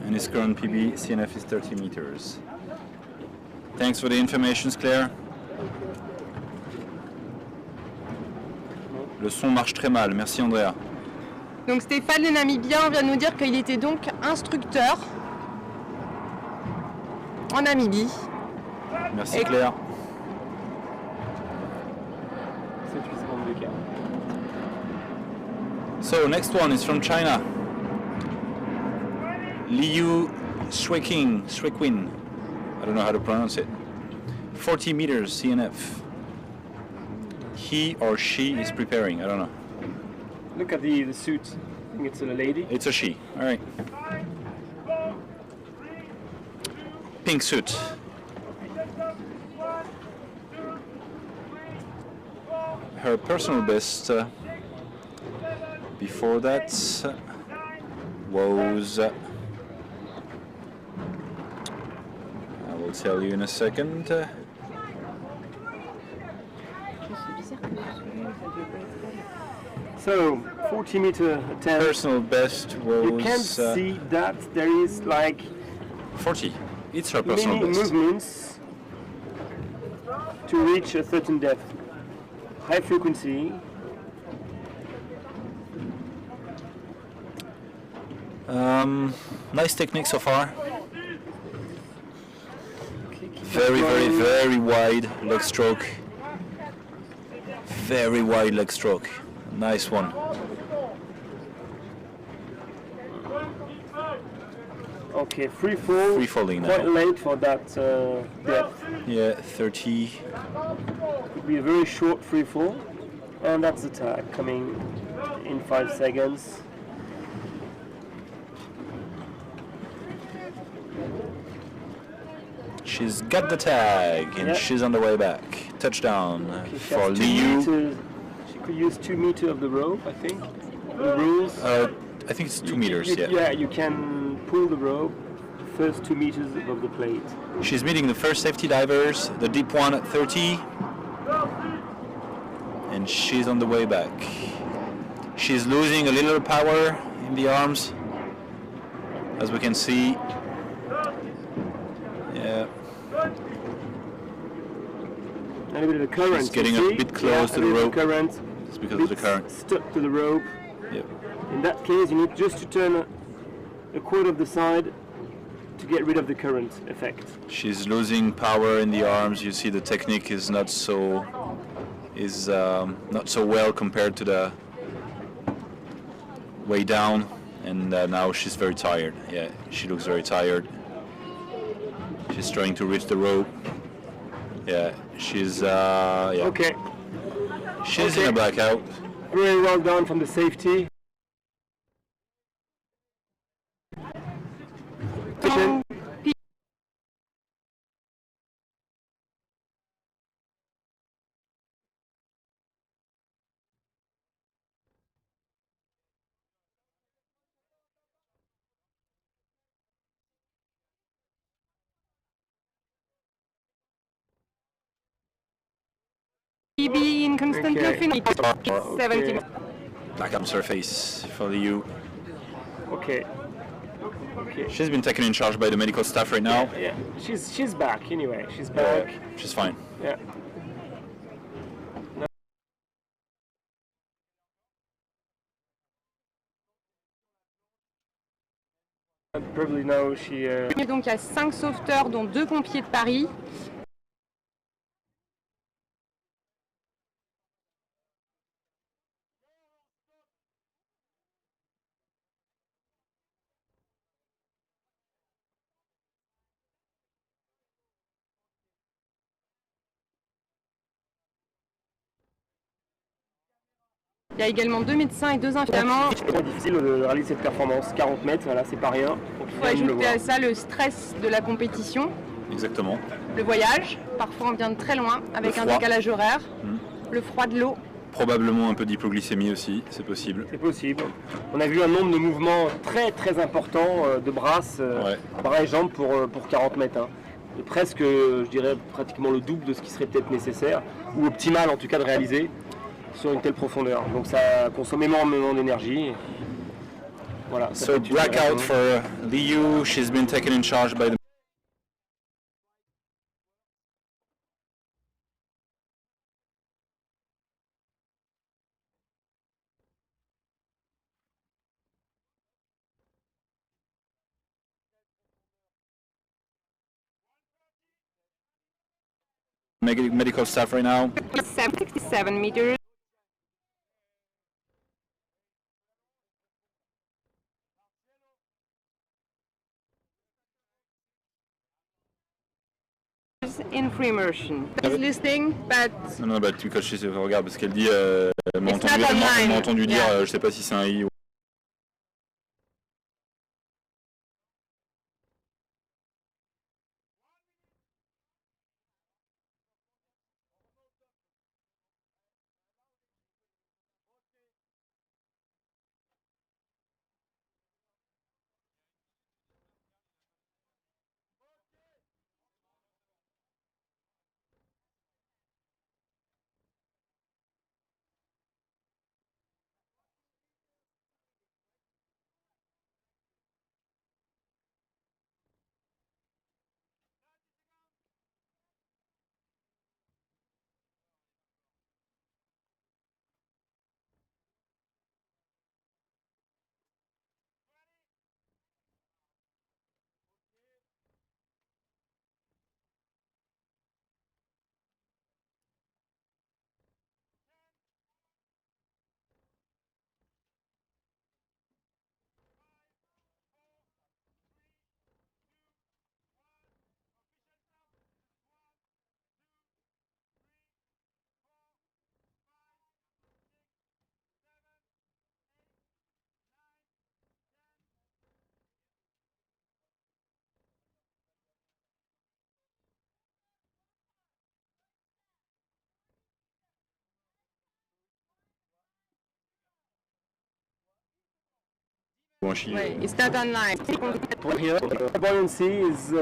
D: and his current PB CNF is 30 meters. Thanks for the information, Claire. Le son marche très mal, merci Andrea.
A: Donc Stéphane le Namibien vient de nous dire qu'il était donc instructeur en Namibie.
D: Merci Claire. So next one is from China. Liu Shuiqing, I don't know how to pronounce it. 40 meters CNF. He or she is preparing, I don't know.
C: Look at the suit. I think it's a lady.
D: It's a she, all right. Pink suit. Her personal best before that was, I will tell you in a second.
C: So 40 meter attempt.
D: Personal best was
C: You can see that there is like
D: 40. It's her personal
C: many
D: best.
C: movements to reach a certain depth. High frequency.
D: Nice technique so far. Very wide leg stroke. Very wide leg stroke. Nice one.
C: Okay, free fall.
D: Free falling now.
C: Quite late for that depth.
D: Yeah, 30.
C: Could be a very short free fall. And that's the tag coming in 5 seconds.
D: She's got the tag and
C: Yep.
D: she's on the way back. Touchdown
C: She
D: for
C: has 2
D: Liu.
C: meters. She could use 2 meters of the rope, I think. The rules.
D: I think it's 2 meters, yeah.
C: Yeah, you can pull the rope first 2 meters above the plate.
D: She's meeting the first safety divers, the deep one at 30. And she's on the way back. She's losing a little power in the arms, as we can see. Yeah.
C: And a bit of the current.
D: She's getting
C: you
D: a
C: see?
D: bit close to
C: a
D: the
C: bit of
D: rope.
C: Current.
D: It's because of the current.
C: Stuck to the rope.
D: Yep.
C: In that case, you need just to turn a quarter of the side to get rid of the current effect.
D: She's losing power in the arms. You see the technique is not so well compared to the way down, and now she's very tired. Yeah, she looks very tired. She's trying to reach the rope. Yeah, she's yeah.
C: Okay,
D: She's
C: Okay.
D: in a blackout.
C: very well done from the safety.
A: be in constant confinement. 70.
D: Back up surface for the U.
C: Okay. Okay.
D: She's been taken in charge by the medical staff right now.
C: Yeah. She's back anyway. She's back.
D: She's fine.
C: Yeah. Probably now she.
A: Donc il y a 5 sauveteurs, dont 2 pompiers de Paris. Il y a également 2 médecins et 2 infirmiers.
C: C'est difficile de réaliser cette performance. 40 mètres, voilà, c'est pas rien.
A: Il faut ajouter à ça le stress de la compétition.
D: Exactement.
A: Le voyage, parfois on vient de très loin avec un décalage horaire. Le froid de l'eau.
D: Probablement un peu d'hypoglycémie aussi, c'est possible.
C: C'est possible. On a vu un nombre de mouvements très important de brasses, bras et jambes pour 40 mètres. Hein. Et presque, je dirais, pratiquement le double de ce qui serait peut-être nécessaire, ou optimal en tout cas de réaliser sur une telle profondeur. Donc ça consomme énormément d'énergie. Voilà.
D: So blackout for Liu, she's been taken in charge by the medical staff right now.
A: 67 meters. In free immersion. She's listening, but
D: Non, bah, quand je regarde parce qu'elle dit, elle m'a entendu dire, je sais pas si c'est un I ou.
A: it's not online.
C: Here, the buoyancy is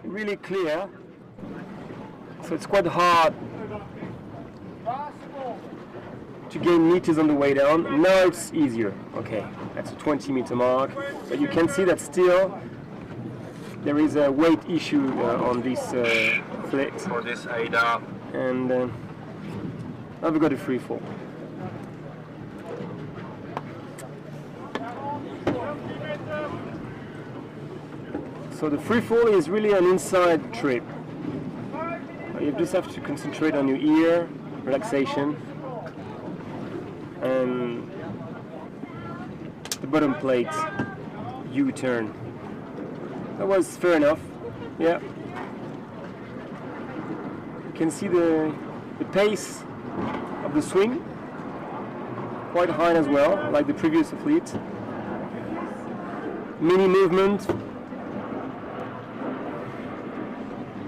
C: really clear, so it's quite hard to gain meters on the way down. Now it's easier. Okay, that's a 20-meter mark, but you can see that still there is a weight issue on this flight.
B: For this AIDA.
C: And now we've got a free fall. So the free fall is really an inside trip. You just have to concentrate on your ear, relaxation, and the bottom plate, U-turn. That was fair enough, yeah. You can see the pace of the swing, quite high as well, like the previous fleet. Mini movement.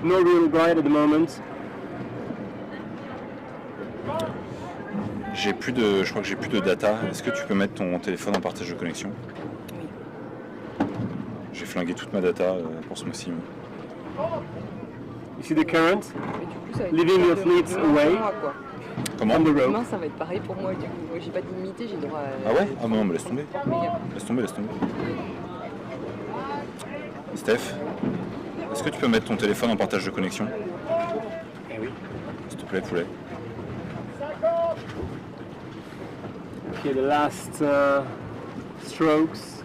C: No real glide at the moment.
D: Je crois que j'ai plus de data. Est-ce que tu peux mettre ton téléphone en partage de connexion? J'ai flingué toute ma data pour ce mois-ci.
C: You see the current leaving your fleet away.
D: Comment?
C: on the rope.
A: Demain, ça va être pareil pour moi. Du coup, moi, j'ai pas de limité, j'ai droit à.
D: Ah ouais? Ah non, mais laisse tomber. Laisse tomber, laisse tomber. Steph, est-ce que tu peux mettre ton téléphone en partage de connexion?
C: Eh oui.
D: S'il te plaît, poulet.
C: Okay, the last strokes.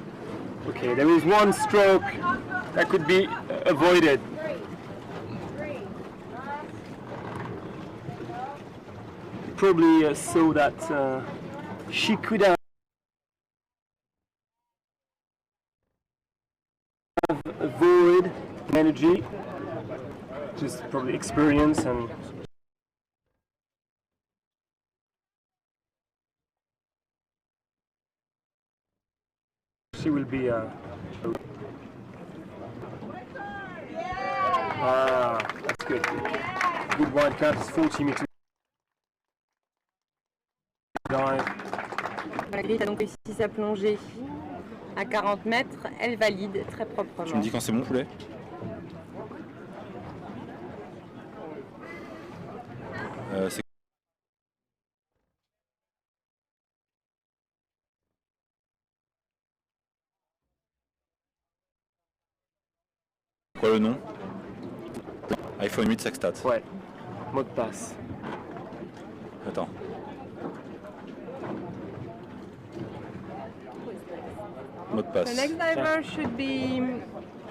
C: Okay, there is one stroke that could be avoided. Probably so that she could have avoid energy, just probably experience and she will be that's good. Good wide cut is 40 meters dive.
A: Marguerite a donc réussi sa plongée à 40 mètres. Elle valide très proprement.
D: Tu me dis quand c'est bon, poulet? C'est quoi le nom? iPhone 8 Sextat.
C: Ouais, mot de passe.
D: Attends. Mot de
A: The
D: passe.
A: next diver should be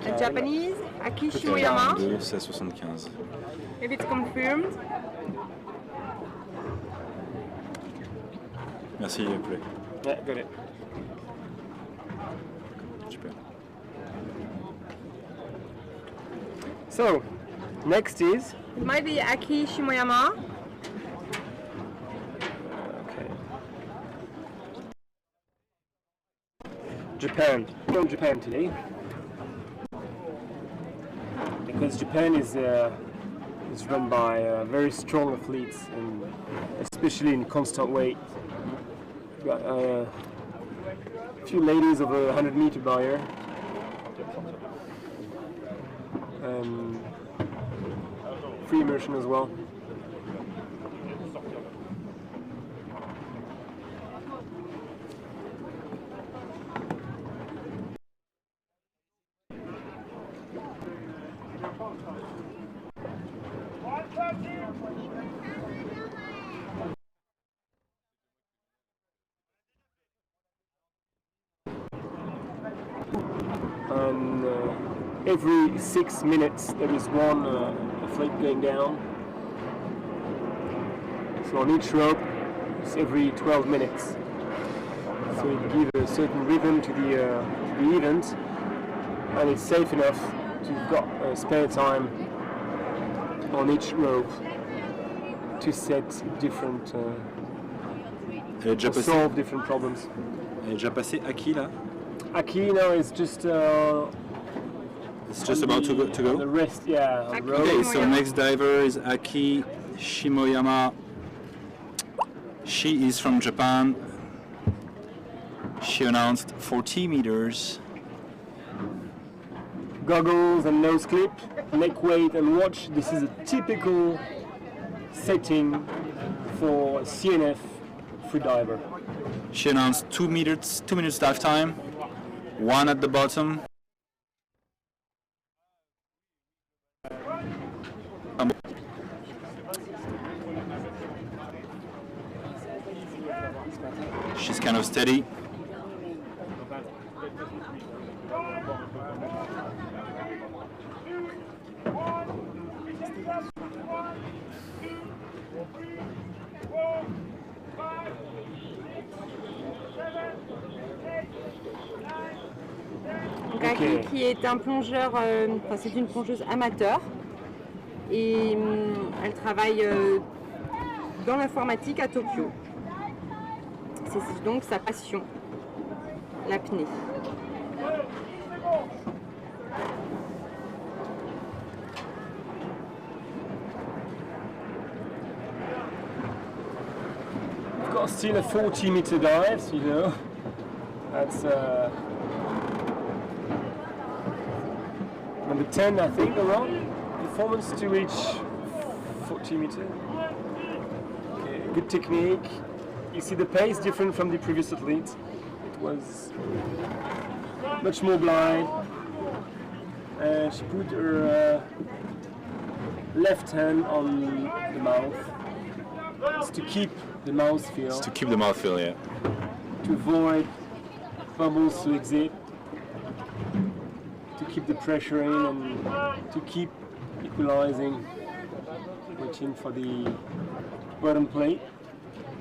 A: a Japanese, Aki Shimoyama.
D: 2, 1675.
A: If it's confirmed.
D: Merci, poulet.
C: Yeah, got it.
D: Super.
C: So, next is
A: It might be Aki Shimoyama.
C: okay. Japan. From Japan today, because Japan is run by very strong athletes, and especially in constant weight. We've got a few ladies of a 100-meter barrier. Free immersion as well. And every 6 minutes there is one athlete going down. So on each rope it's every 12 minutes. So it gives a certain rhythm to the event, and it's safe enough to have got spare time on each rope to set different
D: Elle est déjà passée.
C: solve different problems.
D: Elle est déjà passée à qui là?
C: Aki now is just
D: It's just about to
C: the
D: go.
C: rest, yeah. on
A: Aki.
C: rope.
D: Okay, so next diver is Aki Shimoyama. She is from Japan. She announced 40 meters.
C: Goggles and nose clip, neck weight and watch. This is a typical setting for CNF freediver.
D: She announced 2 minutes dive time. One at the bottom. She's kind of steady.
A: Donc Aki qui est un plongeur, enfin c'est une plongeuse amateur et elle travaille dans l'informatique à Tokyo. C'est donc sa passion, l'apnée.
C: We've got still a 40-meter dive, so you know. That's number 10, I think, around performance to reach 40 meter. Okay. good technique. You see the pace different from the previous athlete. It was much more blind. And she put her left hand on the mouth. It's to keep the mouth feel.
D: It's to keep the mouth feel, yeah.
C: To avoid bubbles to exit. To keep the pressure in and to keep equalizing. Waiting for the bottom plate.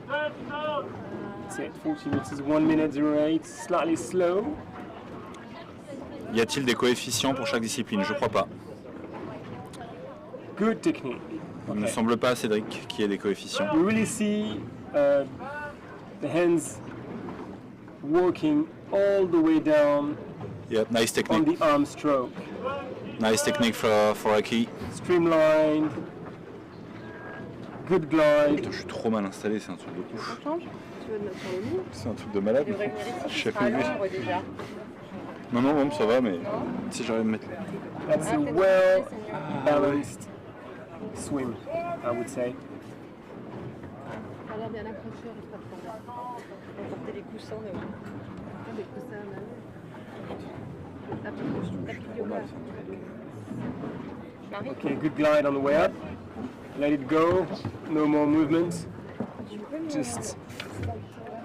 C: That's it, 40 meters, 1 minute 08, slightly slow.
D: Y a-t-il des coefficients pour chaque discipline? Je crois pas.
C: Good technique.
D: Il ne me semble pas, Cédric, qu'il y ait des coefficients.
C: You really see the hands working all the way down
D: Yeah, nice
C: on
D: technique.
C: the arm stroke.
D: Nice technique for Aki.
C: Streamlined. Good glide.
D: Putain, je suis trop mal installé, c'est un truc de ouf.
A: On change? Tu veux te mettre sur le lit?
D: C'est un truc de malade.
A: Tu devrais venir ici,
D: Je
A: tu
D: sais
A: seras à
D: pas.
A: l'ombre déjà.
D: Non, non, bon, ça va, mais si j'arrive à me mettre.
C: That's a well balanced swim, I would say.
G: Ça a l'air bien accroché, avec pas de problème.
A: On va porter les coussins.
G: Des coussins, tapis yoga.
A: Marie?
C: Okay, good glide on the way up. Let it go. No more movement. Just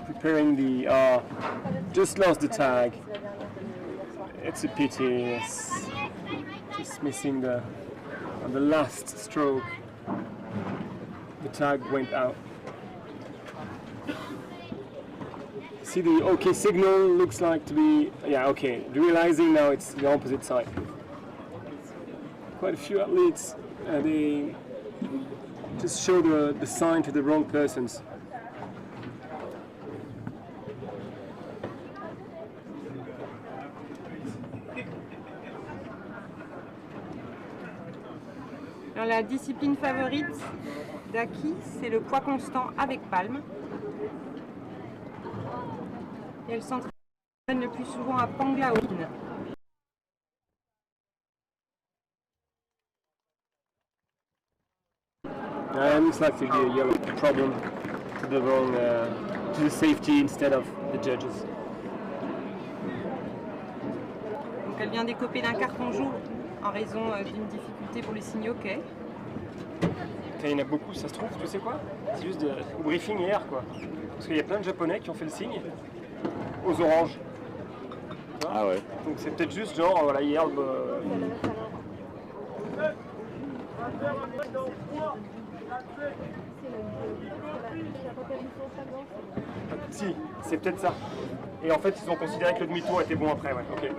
C: preparing the. Just lost the tag. It's a pity. It's just missing the on the last stroke. The tag went out. See the okay signal looks like to be okay. Realizing now it's the opposite side. Quite a few athletes they just show the sign to the wrong persons.
A: Alors, la discipline favorite d'Aki, c'est le poids constant avec palme. Et elle s'entraîne le plus souvent à Panglaoin.
C: It looks like to be a yellow problem to the wrong, to the safety instead of the judges.
A: Donc elle vient d'écoper d'un carton jaune en raison d'une difficulté pour les signaux quai.
C: Il y en a beaucoup, ça se trouve, tu sais quoi? C'est juste au briefing hier, quoi. Parce qu'il y a plein de Japonais qui ont fait le signe aux oranges.
D: Ah ouais.
C: Donc c'est peut-être juste genre, voilà, hier. Si, c'est peut-être ça. Et en fait, ils ont considéré que le demi-tour était bon après, ouais. Ok.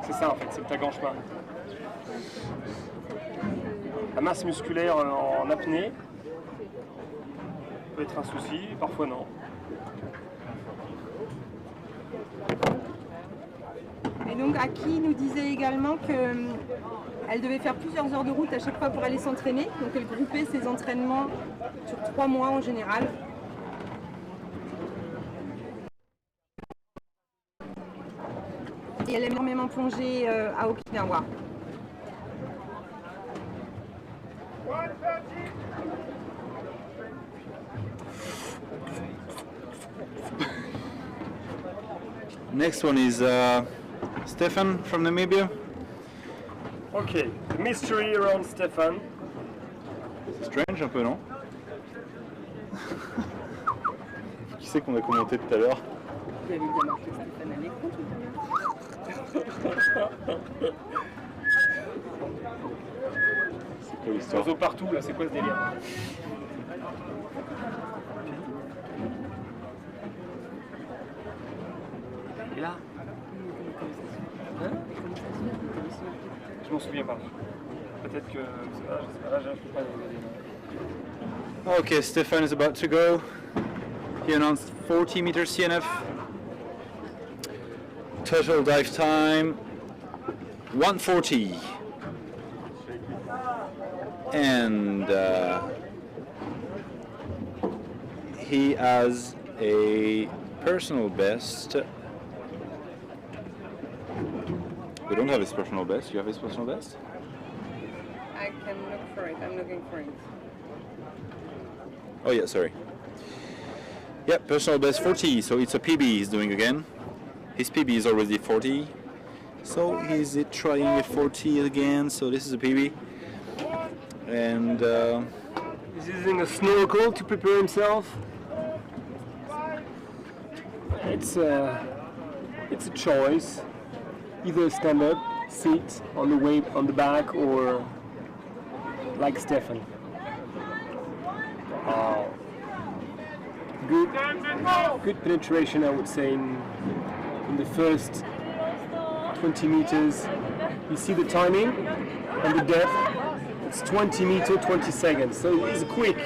C: C'est ça en fait, c'est le tag en chemin. La masse musculaire en apnée peut être un souci, parfois non.
A: Et donc Aki nous disait également qu'elle devait faire plusieurs heures de route à chaque fois pour aller s'entraîner. Donc elle groupait ses entraînements sur 3 mois en général. Et elle aime énormément plonger à Okinawa.
D: Next one is Stefan from Namibia.
C: Ok, the mystery around Stefan.
D: C'est strange un peu, non? Qui c'est qu'on a commenté tout à l'heure?
A: Il y avait bien marqué Stéphane à l'écran tout à l'heure.
D: C'est quoi l'histoire?
C: Oiseaux partout là, c'est quoi ce délire? Et là? Hein? Je m'en souviens pas. Peut-être que. Là, je peux pas.
D: Okay, Stefan is about to go. He announced 40 meters CNF. Total dive time 140. And he has a personal best. We don't have his personal best. You have his personal best?
A: I can look for it. I'm looking for it.
D: Oh yeah, sorry. Yeah, personal best 40, so it's a PB he's doing again. His PB is already 40, so he's trying a 40 again, so this is a PB. And
C: He's using a snorkel to prepare himself. It's a choice. Either stand up, sit on the way on the back, or like Stefan. Good penetration, I would say, in the first 20 meters. You see the timing and the depth. It's 20 meters, 20 seconds. So it's quick.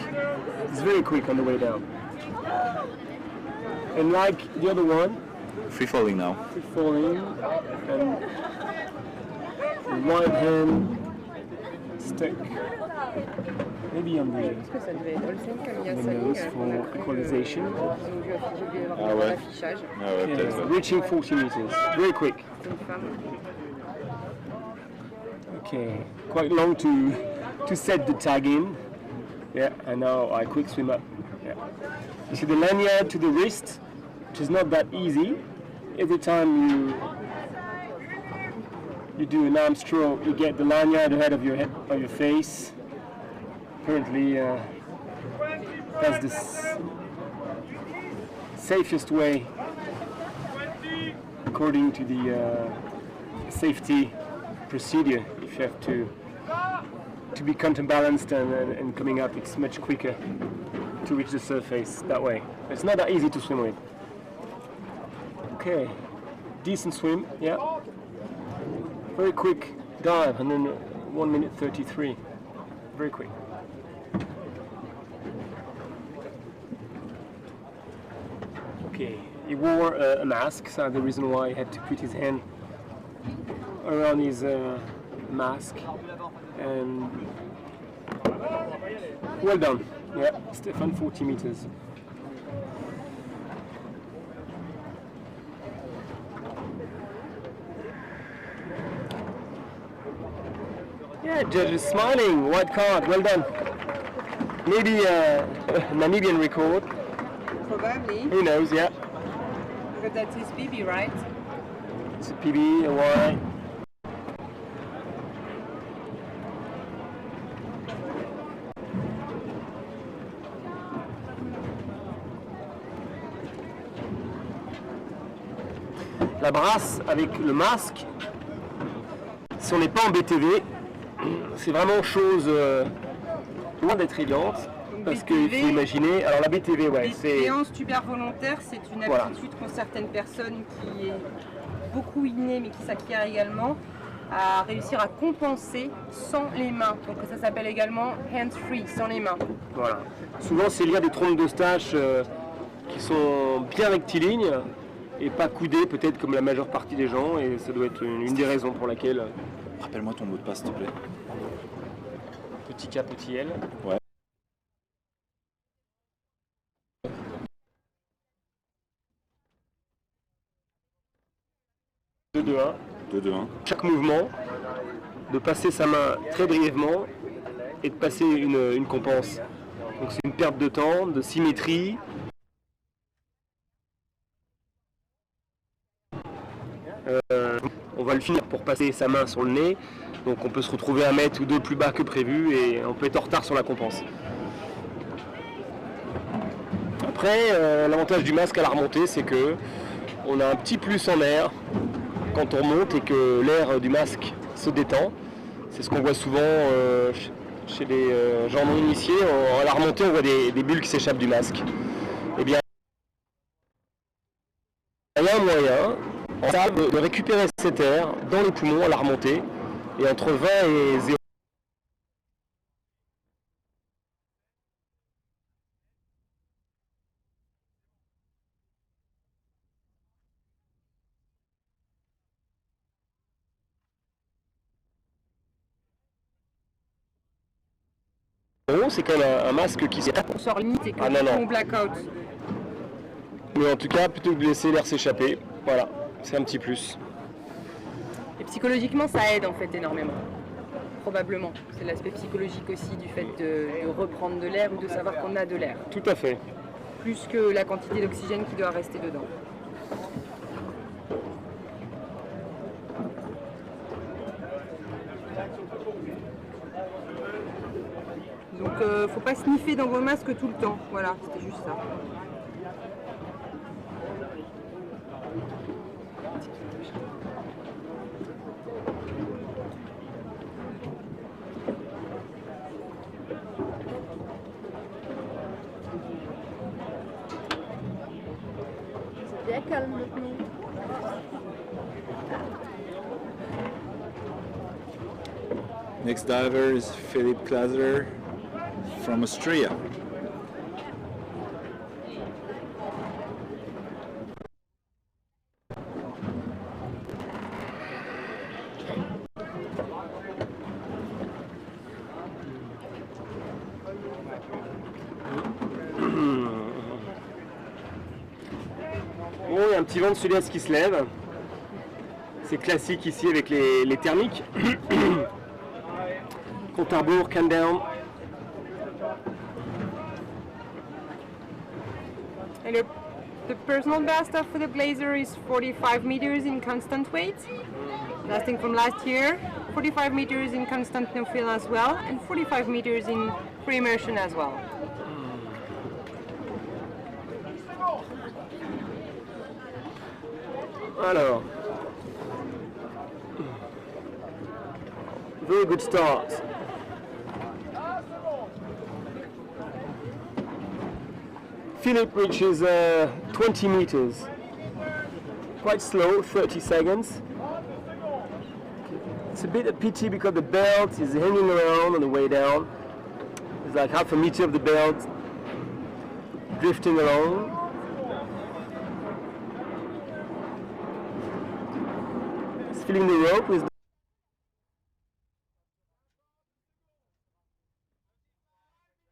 C: It's very quick on the way down. And like the other one,
D: free falling now.
C: free falling, and right hand stuck. Maybe on the
A: Parce que ça devait être Olsen qui a mis à
C: the
A: sa
C: nose
A: ligne.
C: for equalization.
A: Donc j'ai dû avoir
D: Ah ouais.
A: l'affichage.
D: Ah ouais, peut-être.
C: Yeah, reaching 40 meters. Very quick.
A: C'est une femme.
C: Okay, quite long to set the tag in. Yeah, and now I quick swim up. Yeah. You see the lanyard to the wrist, which is not that easy. Every time you do an arm stroke, you get the lanyard ahead of your head, of your face. Apparently, that's the safest way, according to the safety procedure. If you have to be counterbalanced and coming up, it's much quicker to reach the surface that way. It's not that easy to swim with. Okay, decent swim, yeah. Very quick dive, and then 1 minute 33. Very quick. Okay, he wore a mask, so the reason why he had to put his hand around his mask. And well done. Yeah, Stefan, 40 meters. Yeah, judge is smiling. White card. Well done. Maybe a Namibian record.
A: Probably.
C: Who knows? Yeah.
A: Because that's his PB, right?
C: It's a PB, a white. La brasse avec le masque, si on n'est pas en BTV, c'est vraiment chose loin d'être évidente, parce qu'il faut imaginer, alors la BTV, ouais, c'est...
A: Séance tubaire volontaire, c'est une
C: Voilà.
A: aptitude qu'ont certaines personnes qui est beaucoup innée, mais qui s'acquiert également, à réussir à compenser sans les mains. Donc ça s'appelle également hands-free, sans les mains.
C: Voilà. Souvent, c'est lié à des trompes d'Eustache qui sont bien rectilignes et pas coudées, peut-être comme la majeure partie des gens, et ça doit être une des raisons pour laquelle...
D: Rappelle-moi ton mot de passe, s'il te plaît.
C: Petit K, petit L.
D: Ouais.
C: Deux, 2, 1.
D: 2, 2, 1.
C: Chaque mouvement, de passer sa main très brièvement et de passer une compense. Donc c'est une perte de temps, de symétrie. On va le finir pour passer sa main sur le nez, donc on peut se retrouver 1 mètre ou 2 plus bas que prévu et on peut être en retard sur la compense. Après, l'avantage du masque à la remontée, c'est que on a un petit plus en air quand on remonte et que l'air du masque se détend. C'est ce qu'on voit souvent chez les gens non initiés. À la remontée, on voit des bulles qui s'échappent du masque. Eh bien, il y a un moyen de récupérer cet air dans les poumons à la remontée, et entre 20 et 0. C'est quand même un masque qui s'est...
A: On sort limite et que
C: Ah, non, non.
A: on blackout.
C: Mais en tout cas, plutôt que de laisser l'air s'échapper, voilà, c'est un petit plus.
A: Et psychologiquement, ça aide en fait énormément. Probablement. C'est l'aspect psychologique aussi du fait de reprendre de l'air ou de savoir qu'on a de l'air.
C: Tout à fait.
A: plus que la quantité d'oxygène qui doit rester dedans. Donc faut pas sniffer dans vos masques tout le temps, voilà, c'était juste ça.
G: C'est bien calme maintenant.
D: Next diver is Philipp Klasler from Austria.
C: Bon, il y a un petit vent de sud-est qui se lève. C'est classique ici avec les thermiques. Compte à rebours, countdown.
A: And the personal best of the Blazer is 45 meters in constant weight, lasting from last year, 45 meters in constant no fill as well, and 45 meters in free immersion as well.
C: Alors, very good start. Philip reaches 20 meters. Quite slow, 30 seconds. It's a bit of pity because the belt is hanging around on the way down. It's like half a meter of the belt drifting along. He's feeling the rope with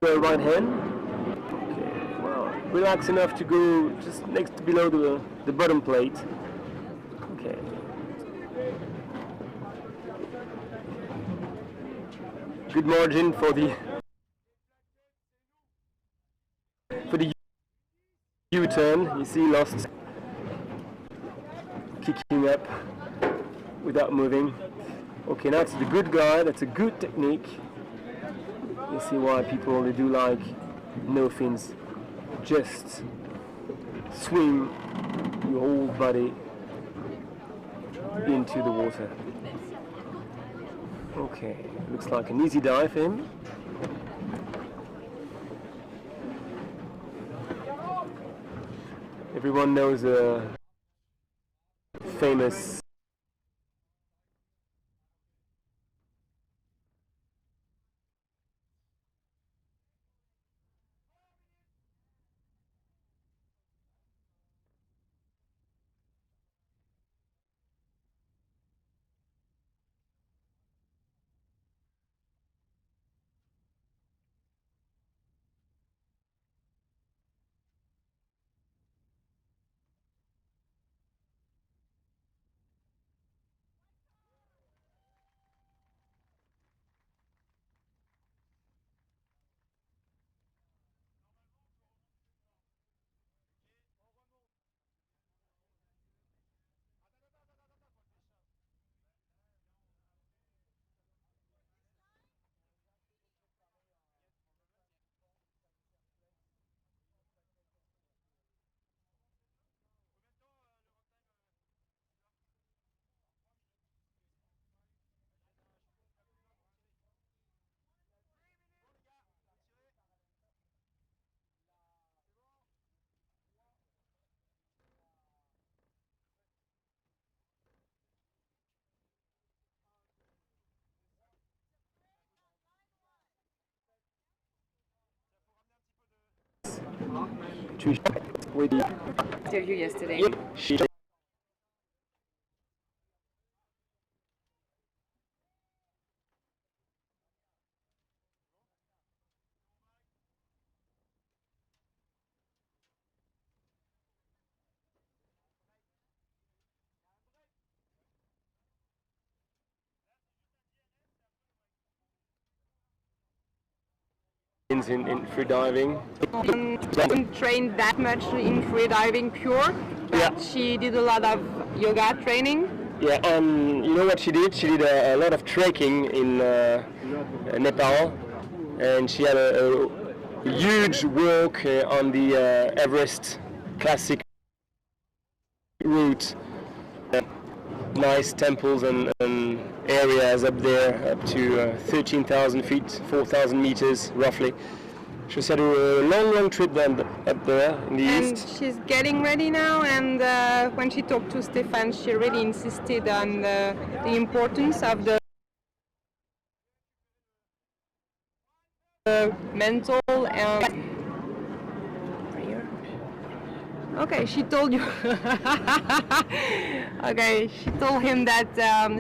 C: the right hand. Okay, well, relax enough to go just next below the bottom plate. Okay. Good margin for the U-turn. You see, lost kicking up without moving. Okay, now it's the good guy. That's a good technique. You see why people they do like no fins. Just swing your whole body into the water. Okay, looks like an easy dive for him. Everyone knows a famous with the
A: Interview yesterday.
C: in freediving.
A: She didn't train that much in freediving pure, but
C: Yeah.
A: she did a lot of yoga training.
C: Yeah, and you know what she did? She did a lot of trekking in Nepal, and she had a huge walk on the Everest Classic route. Nice temples and areas up there, up to 13,000 feet, 4,000 meters roughly. She had a long trip then up there in the
A: And
C: east.
A: she's getting ready now, and when she talked to Stefan, she really insisted on the importance of the mental and okay, she told you. Okay, she told him that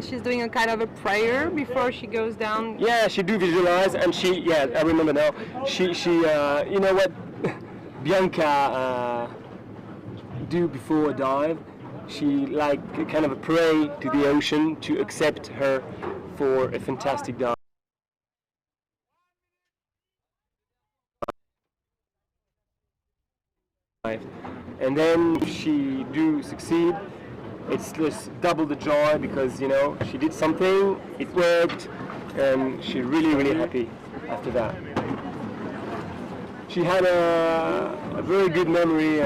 A: she's doing a kind of a prayer before she goes down.
C: Yeah, she do visualize, and I remember now. She you know what Bianca do before a dive? She like kind of pray to the ocean to accept her for a fantastic dive. And then if she do succeed, it's just double the joy because you know she did something, it worked, and she's really happy after that. She had a very good memory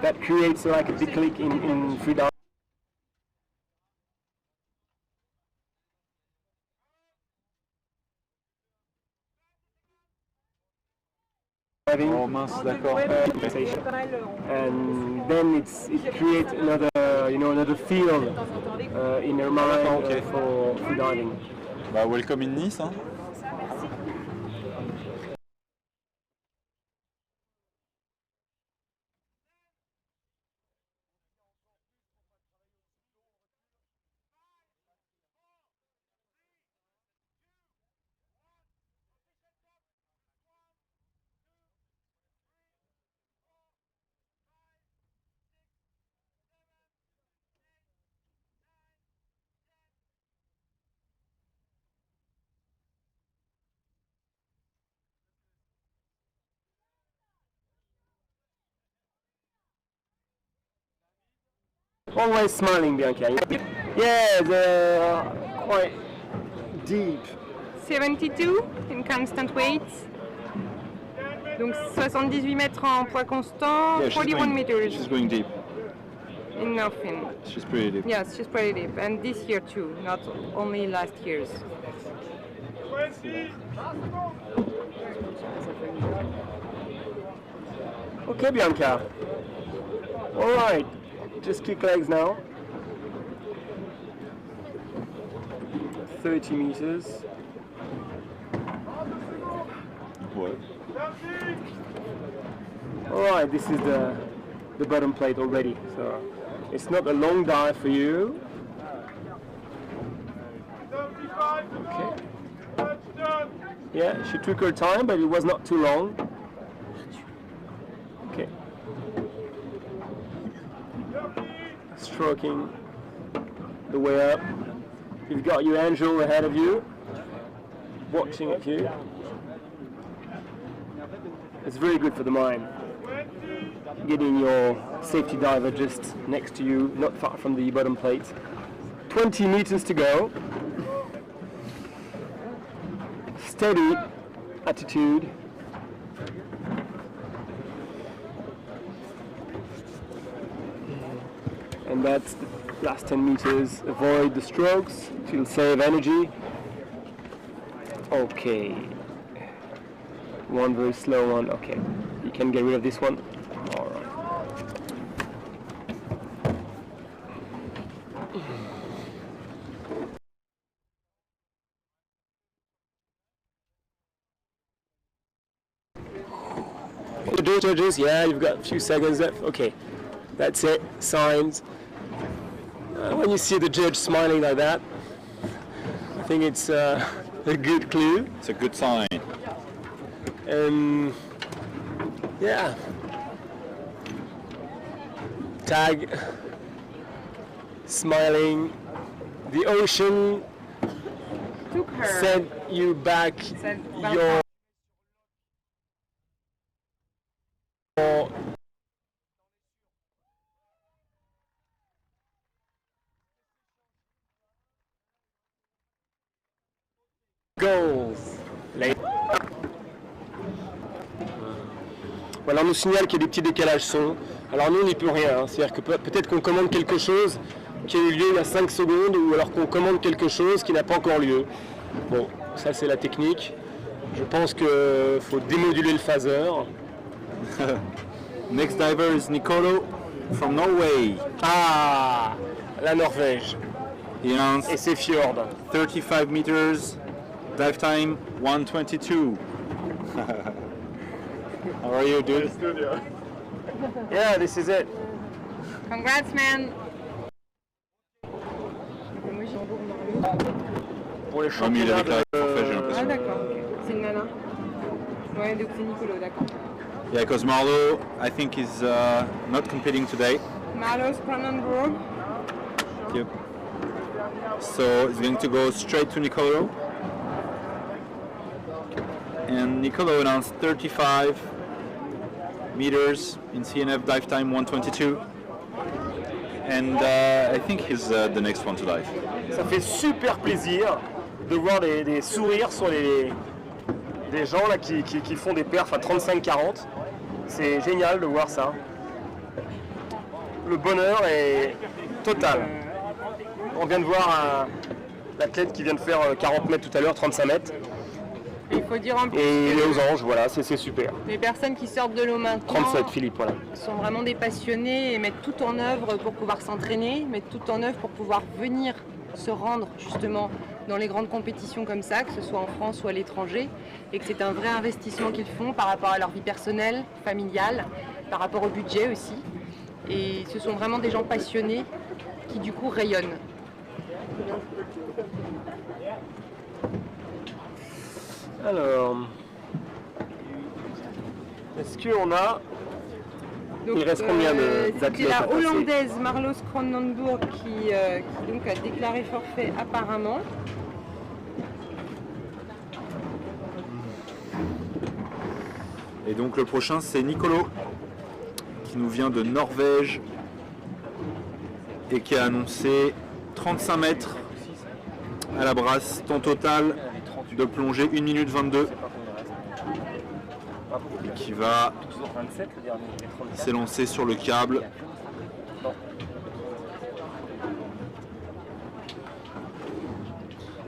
C: that creates like a big click in freediving.
D: Oh mince, d'accord.
C: And then it creates another field in her mind
D: Okay.
C: for freediving.
D: Bah, welcome in Nice. Hein.
C: Always smiling, Bianca. Yeah, they're quite deep.
A: 72 in constant weight. Donc 78 mètres en poids constant,
D: Yeah, she's
A: 41
D: going,
A: meters
D: she's going deep.
A: in nothing.
D: She's pretty deep.
A: Yes, she's pretty deep, and this year too, not only last year's.
C: Okay, Bianca. All right, just kick legs now. 30 meters.
D: What?
C: All right, this is the bottom plate already, so it's not a long dive for you. Okay. Yeah, she took her time, but it was not too long. Okay. Stroking the way up. You've got your angel ahead of you, watching at you. It's very good for the mind. Getting your safety diver just next to you, not far from the bottom plate. 20 meters to go. Steady attitude. And that's the last 10 meters. Avoid the strokes, you'll save energy. Okay. One very slow one, okay. You can get rid of this one. All right. The judges, yeah, you've got a few seconds left. Okay, that's it. Signs. When you see the judge smiling like that, I think it's a good clue.
D: It's a good sign.
C: Yeah. Tag. Smiling. The ocean
A: Took her.
C: sent you back
A: Said,
C: your Goals. Voilà, on nous signale qu'il y a des petits décalages son. Alors nous, on n'y peut rien. Hein. C'est-à-dire que peut-être qu'on commande quelque chose qui a eu lieu il y a 5 secondes, ou alors qu'on commande quelque chose qui n'a pas encore lieu. Bon, ça c'est la technique. Je pense qu'il faut démoduler le phaser.
D: Next diver is Nicolo from Norway.
C: Ah, la Norvège
D: He announced
C: et ses fjords.
D: 35 meters, dive time 1:22. How are you, dude?
C: Yeah, this is it.
A: Congrats, man.
C: Pour les
D: Ah, mais il
C: championnats
D: avait déclaré forfait, j'ai
A: Ah
D: l'impression.
A: d'accord, ok. C'est une nana. Ouais, donc c'est Nicolo, d'accord.
D: Yeah, because Marlo, I think, is not competing today.
A: Marlos Cronenberg.
D: Yep. So he's going to go straight to Nicolo. And Nicolo announced 35 meters in CNF dive time 1:22. And I think he's the next one to dive.
C: Ça fait super plaisir de voir des sourires sur des gens là qui font des perfs à 35-40. C'est génial de voir ça. Le bonheur est total. On vient de voir l'athlète qui vient de faire 40 mètres tout à l'heure, 35 mètres.
A: Il faut dire en plus
C: Et il est
A: que
C: aux anges, voilà, c'est super.
A: les personnes qui sortent de l'eau maintenant
C: 37 Philippe, voilà.
A: sont vraiment des passionnés et mettent tout en œuvre pour pouvoir s'entraîner, mettent tout en œuvre pour pouvoir venir se rendre justement dans les grandes compétitions comme ça, que ce soit en France ou à l'étranger, et que c'est un vrai investissement qu'ils font par rapport à leur vie personnelle, familiale, par rapport au budget aussi. Et ce sont vraiment des gens passionnés qui du coup rayonnent.
C: Alors, est-ce qu'on a...
A: Donc,
C: il reste combien
A: c'était
C: d'athlètes à
A: la
C: passer
A: Hollandaise Marlos Cronenberg qui donc a déclaré forfait apparemment.
D: Et donc le prochain c'est Nicolo qui nous vient de Norvège et qui a annoncé 35 mètres à la brasse, temps total de plongée 1 minute 22 et qui va s'élancer sur le câble.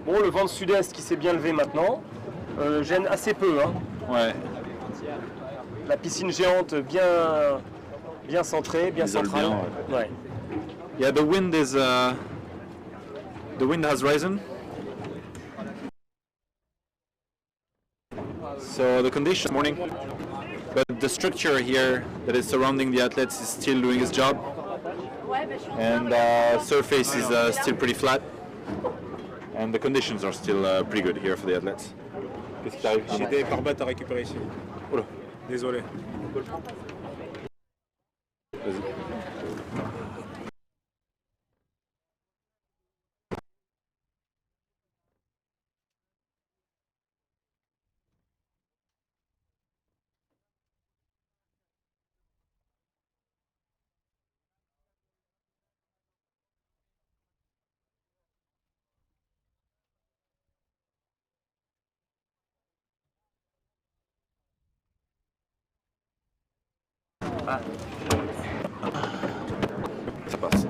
C: Bon, le vent de sud-est qui s'est bien levé maintenant, gêne assez peu. Hein.
D: Ouais,
C: La piscine géante bien centrée, bien
D: Isole
C: centrale.
D: bien,
C: Ouais.
D: yeah, the wind has risen. So the condition this morning, but the structure here that is surrounding the athletes is still doing its job, and surface is still pretty flat, and the conditions are still pretty good here for the athletes. Qu'est-ce qui t'arrive?
H: J'ai des barbates à récupérer ici.
D: Oula.
H: Désolé.
D: Vas-y. Ça passe.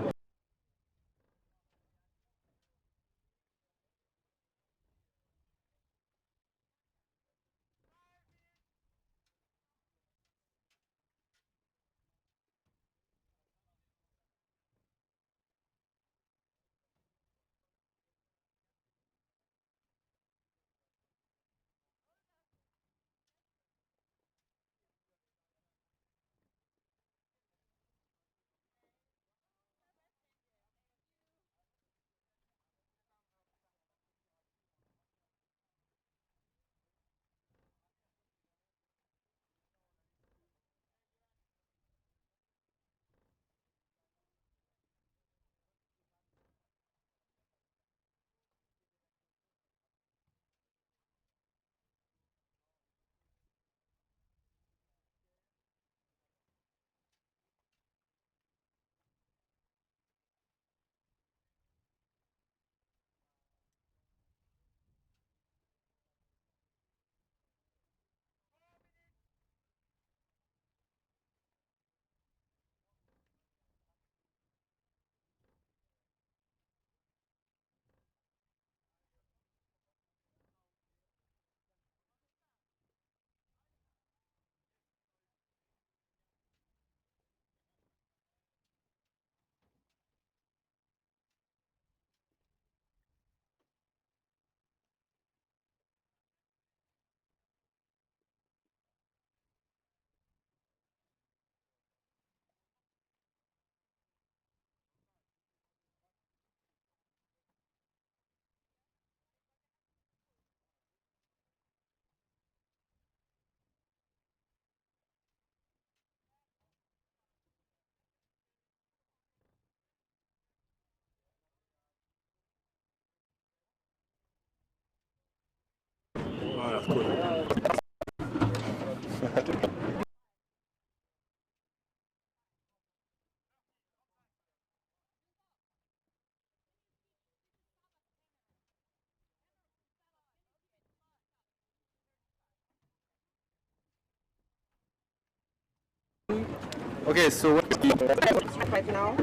D: Okay, so
A: right now.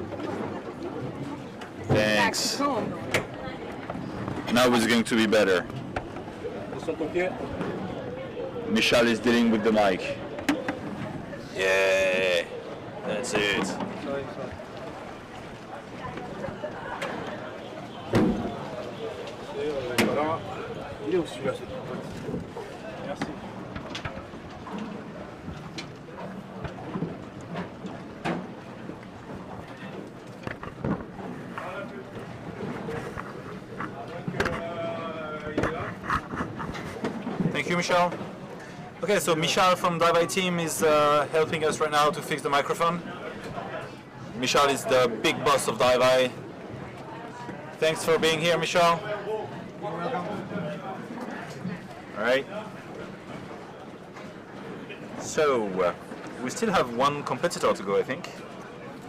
D: thanks.
A: Back home.
D: Now it's going to be better. Michal is dealing with the mic. Yeah, that's it.
H: Voilà. Il est où celui-là, c'est ton pote. Merci.
D: Thank you, Michal. Okay, so Michal from Dive team is helping us right now to fix the microphone. Michal is the big boss of Dive. Thanks for being here, Michal. All right. So we still have one competitor to go, I think.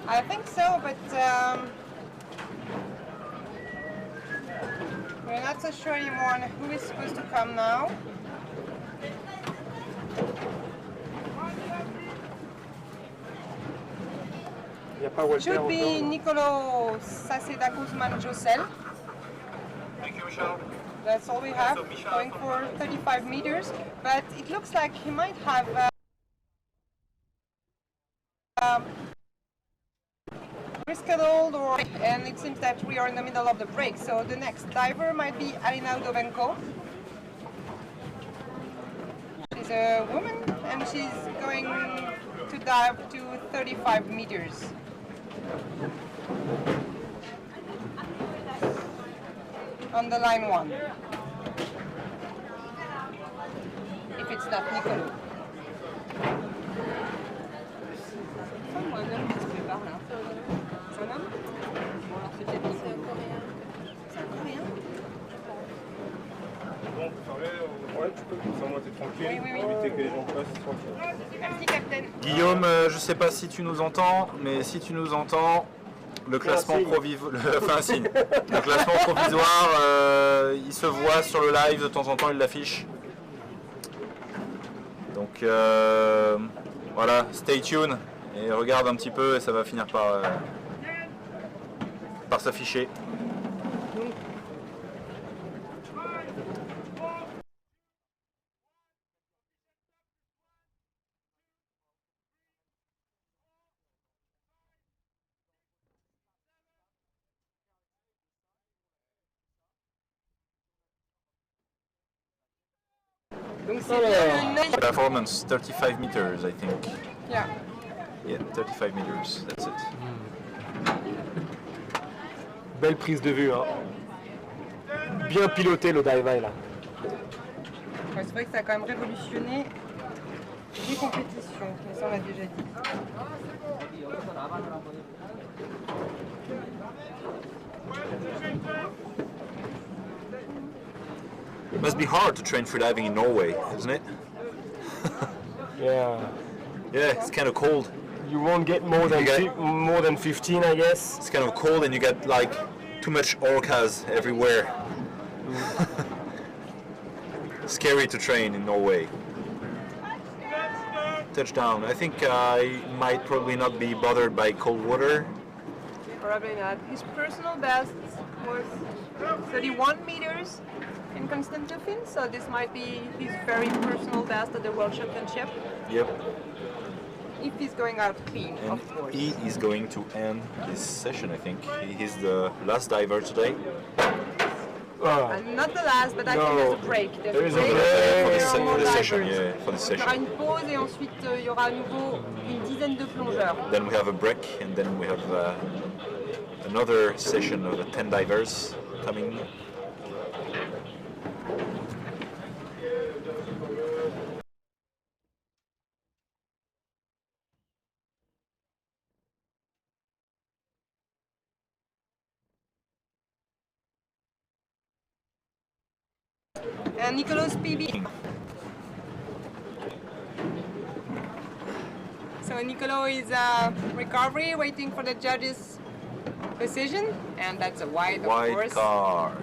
A: I think so, but we're not so sure anymore on who is supposed to come now.
C: Il n'y a pas Walter
A: Should be
C: encore.
A: Nicolo Saceda Guzman Josel.
B: Thank you, Michel.
A: That's all we have, going for 35 meters. But it looks like he might have rescheduled, and it seems that we are in the middle of the break. So the next diver might be Alina Udovenko. She's a woman, and she's going to dive to 35 meters. On the line 1. If it's not Nicolo. C'est un homme qui se prépare là. C'est un homme? Bon, alors c'est peut-être Nicolo. C'est un Coréen.
H: Bon, on peut parler. Ouais, tu peux, comme ça, moi, t'es tranquille.
A: Oui, oui, oui.
H: Pour éviter que les gens passent tranquille.
A: Merci, Captain.
D: Guillaume, je sais pas si tu nous entends, mais si tu nous entends, le classement provisoire, le classement provisoire, il se voit sur le live de temps en temps, il l'affiche. Donc voilà, stay tuned et regarde un petit peu et ça va finir par s'afficher.
A: Donc c'est bien le 9.
D: Performance 35 meters, I think.
A: Yeah.
D: Yeah, 35 meters, that's it.
C: Belle prise de vue. Hein. Bien piloté le dive là.
A: Ouais, c'est vrai que ça a quand même révolutionné les compétitions, mais ça on l'a déjà dit.
D: It must be hard to train freediving in Norway, isn't it?
C: Yeah.
D: Yeah, it's kind of cold.
C: You won't get more than more than 15, I guess.
D: It's kind of cold and you get like too much orcas everywhere. Scary to train in Norway. Touchdown. I think I might probably not be bothered by cold water.
A: Probably not. His personal best was 31 meters in Constantine, so this might be his very personal best at the World Championship.
D: Yep.
A: If he's going out clean,
D: And
A: of course.
D: he is going to end this session, I think. He's the last diver today.
A: And not the last, but I think there's a break.
C: There is a
A: break.
C: break.
D: For
A: There
D: this,
A: are more
D: for this session,
A: divers.
D: yeah, for this
A: Il y aura
D: session.
A: une pause et ensuite il y aura à nouveau une dizaine de plongeurs.
D: Then we have a break and then we have another session of 10 divers coming.
A: And Nicolas PB. So Nicolo is recovery, waiting for the judge's decision, and that's a wide, of
D: White
A: course.
D: card.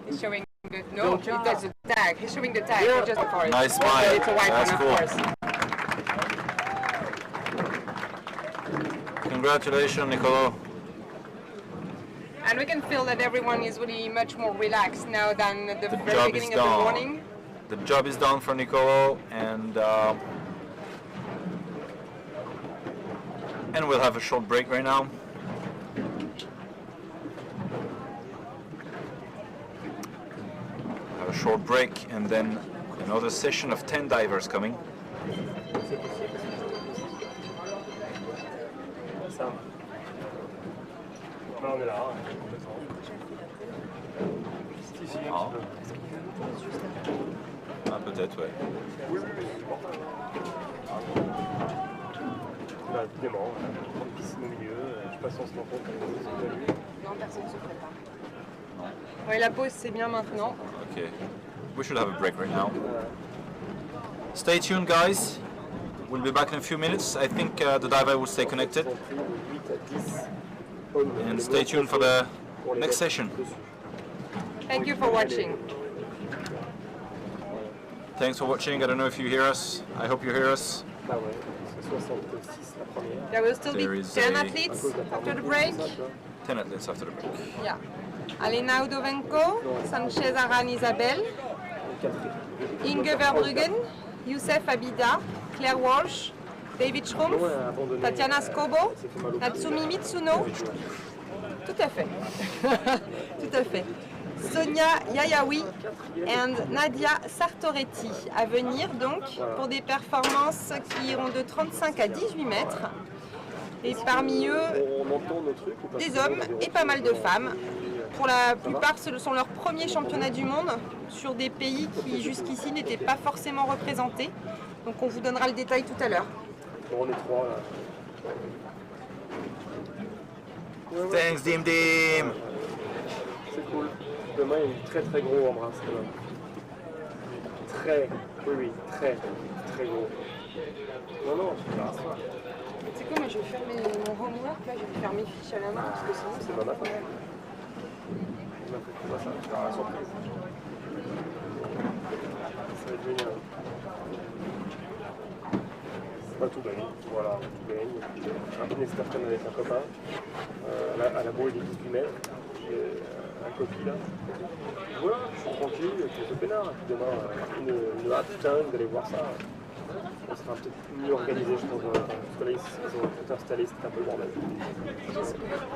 A: He's showing the that's a tag. He's showing the tag just before it.
D: Nice smile.
A: It's a white
D: That's
A: one,
D: cool.
A: of course.
D: Congratulations, Nicolo.
A: And we can feel that everyone is really much more relaxed now than at the
D: The
A: very
D: job is
A: beginning of the
D: done.
A: morning.
D: The job is done for Nicolo, and we'll have a short break right now. Have a short break, and then another session of 10 divers coming.
C: Ça. Là, on est là. Hein. Ici, un
D: Ah.
C: petit peu.
D: Ah, peut-être, ouais.
C: Oui, oui, oui. Là, évidemment, une grande piscine au milieu. Je sais pas si on se rend compte.
G: Non, personne ne se prépare.
A: Oui, la pause c'est bien maintenant.
D: Okay. We should have a break right now. Stay tuned, guys. We'll be back in a few minutes. I think the diver will stay connected. And stay tuned for the next session.
A: Thank you for watching.
D: Thanks for watching. I don't know if you hear us. I hope you hear us.
C: Bah ouais, c'est 66 la première.
A: There will still be
D: There is
A: 10
D: a-
A: athletes after the break.
D: 10 athletes after the break.
A: Yeah. Alena Udovenko, Sanchez Aran Isabel, Inge Verbruggen, Youssef Abida, Claire Walsh, David Schrumpf, Tatiana Skobo, Natsumi Mitsuno. Tout à fait. Tout à fait. Sonia Yayaoui and Nadia Sartoretti à venir donc pour des performances qui iront de 35 à 18 mètres. Et parmi eux,
C: On entend nos trucs ou pas?
A: des hommes et pas mal de femmes. Pour la plupart, ce sont leurs premiers championnats du monde sur des pays qui jusqu'ici n'étaient pas forcément représentés. Donc on vous donnera le détail tout à l'heure.
C: Bon, on est trois là.
D: Thanks, Dim Dim.
C: C'est cool. Demain, il y a du très très gros embrasse quand même. Très, oui, oui, très, très gros. Non, non, je t'embrasse pas.
A: Tu sais quoi, moi je vais faire mon homework, là, je vais faire mes fiches à la main parce que sinon
C: C'est pas ma faute. Il m'a fait tout ça, je vais faire la surprise. Ça va être génial. Pas tout baigne, voilà, tout baigne. Un dîner Stephen avec un copain. À la bourre, il est 18 mètres. Un coquille là. Voilà, je suis tranquille, je suis peinard. Et puis demain, une hâte dingue d'aller voir ça. On sera peut-être mieux organisé, je pense. Parce que là, ils ont tout installé, c'était un peu le bordel. Et toi, tu t'éclates?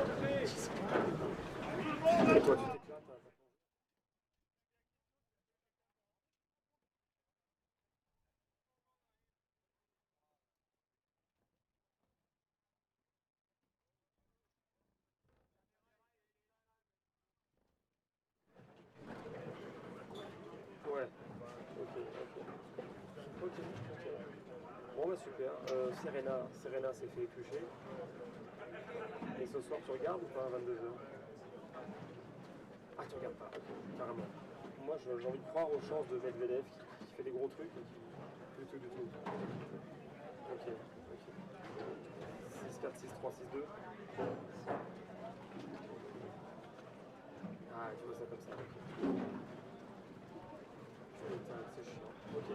C: Ouais, ok. Bon bah super. Serena s'est fait éplucher. Et ce soir tu regardes ou pas à 22h? Ah tu regardes pas, ok, carrément. Moi j'ai envie de croire aux chances de Medvedev qui fait des gros trucs et qui... Du tout. Ok. 6-4, 6-3, 6-2. Ah tu vois ça comme ça, ok. Putain, c'est chiant. Ok.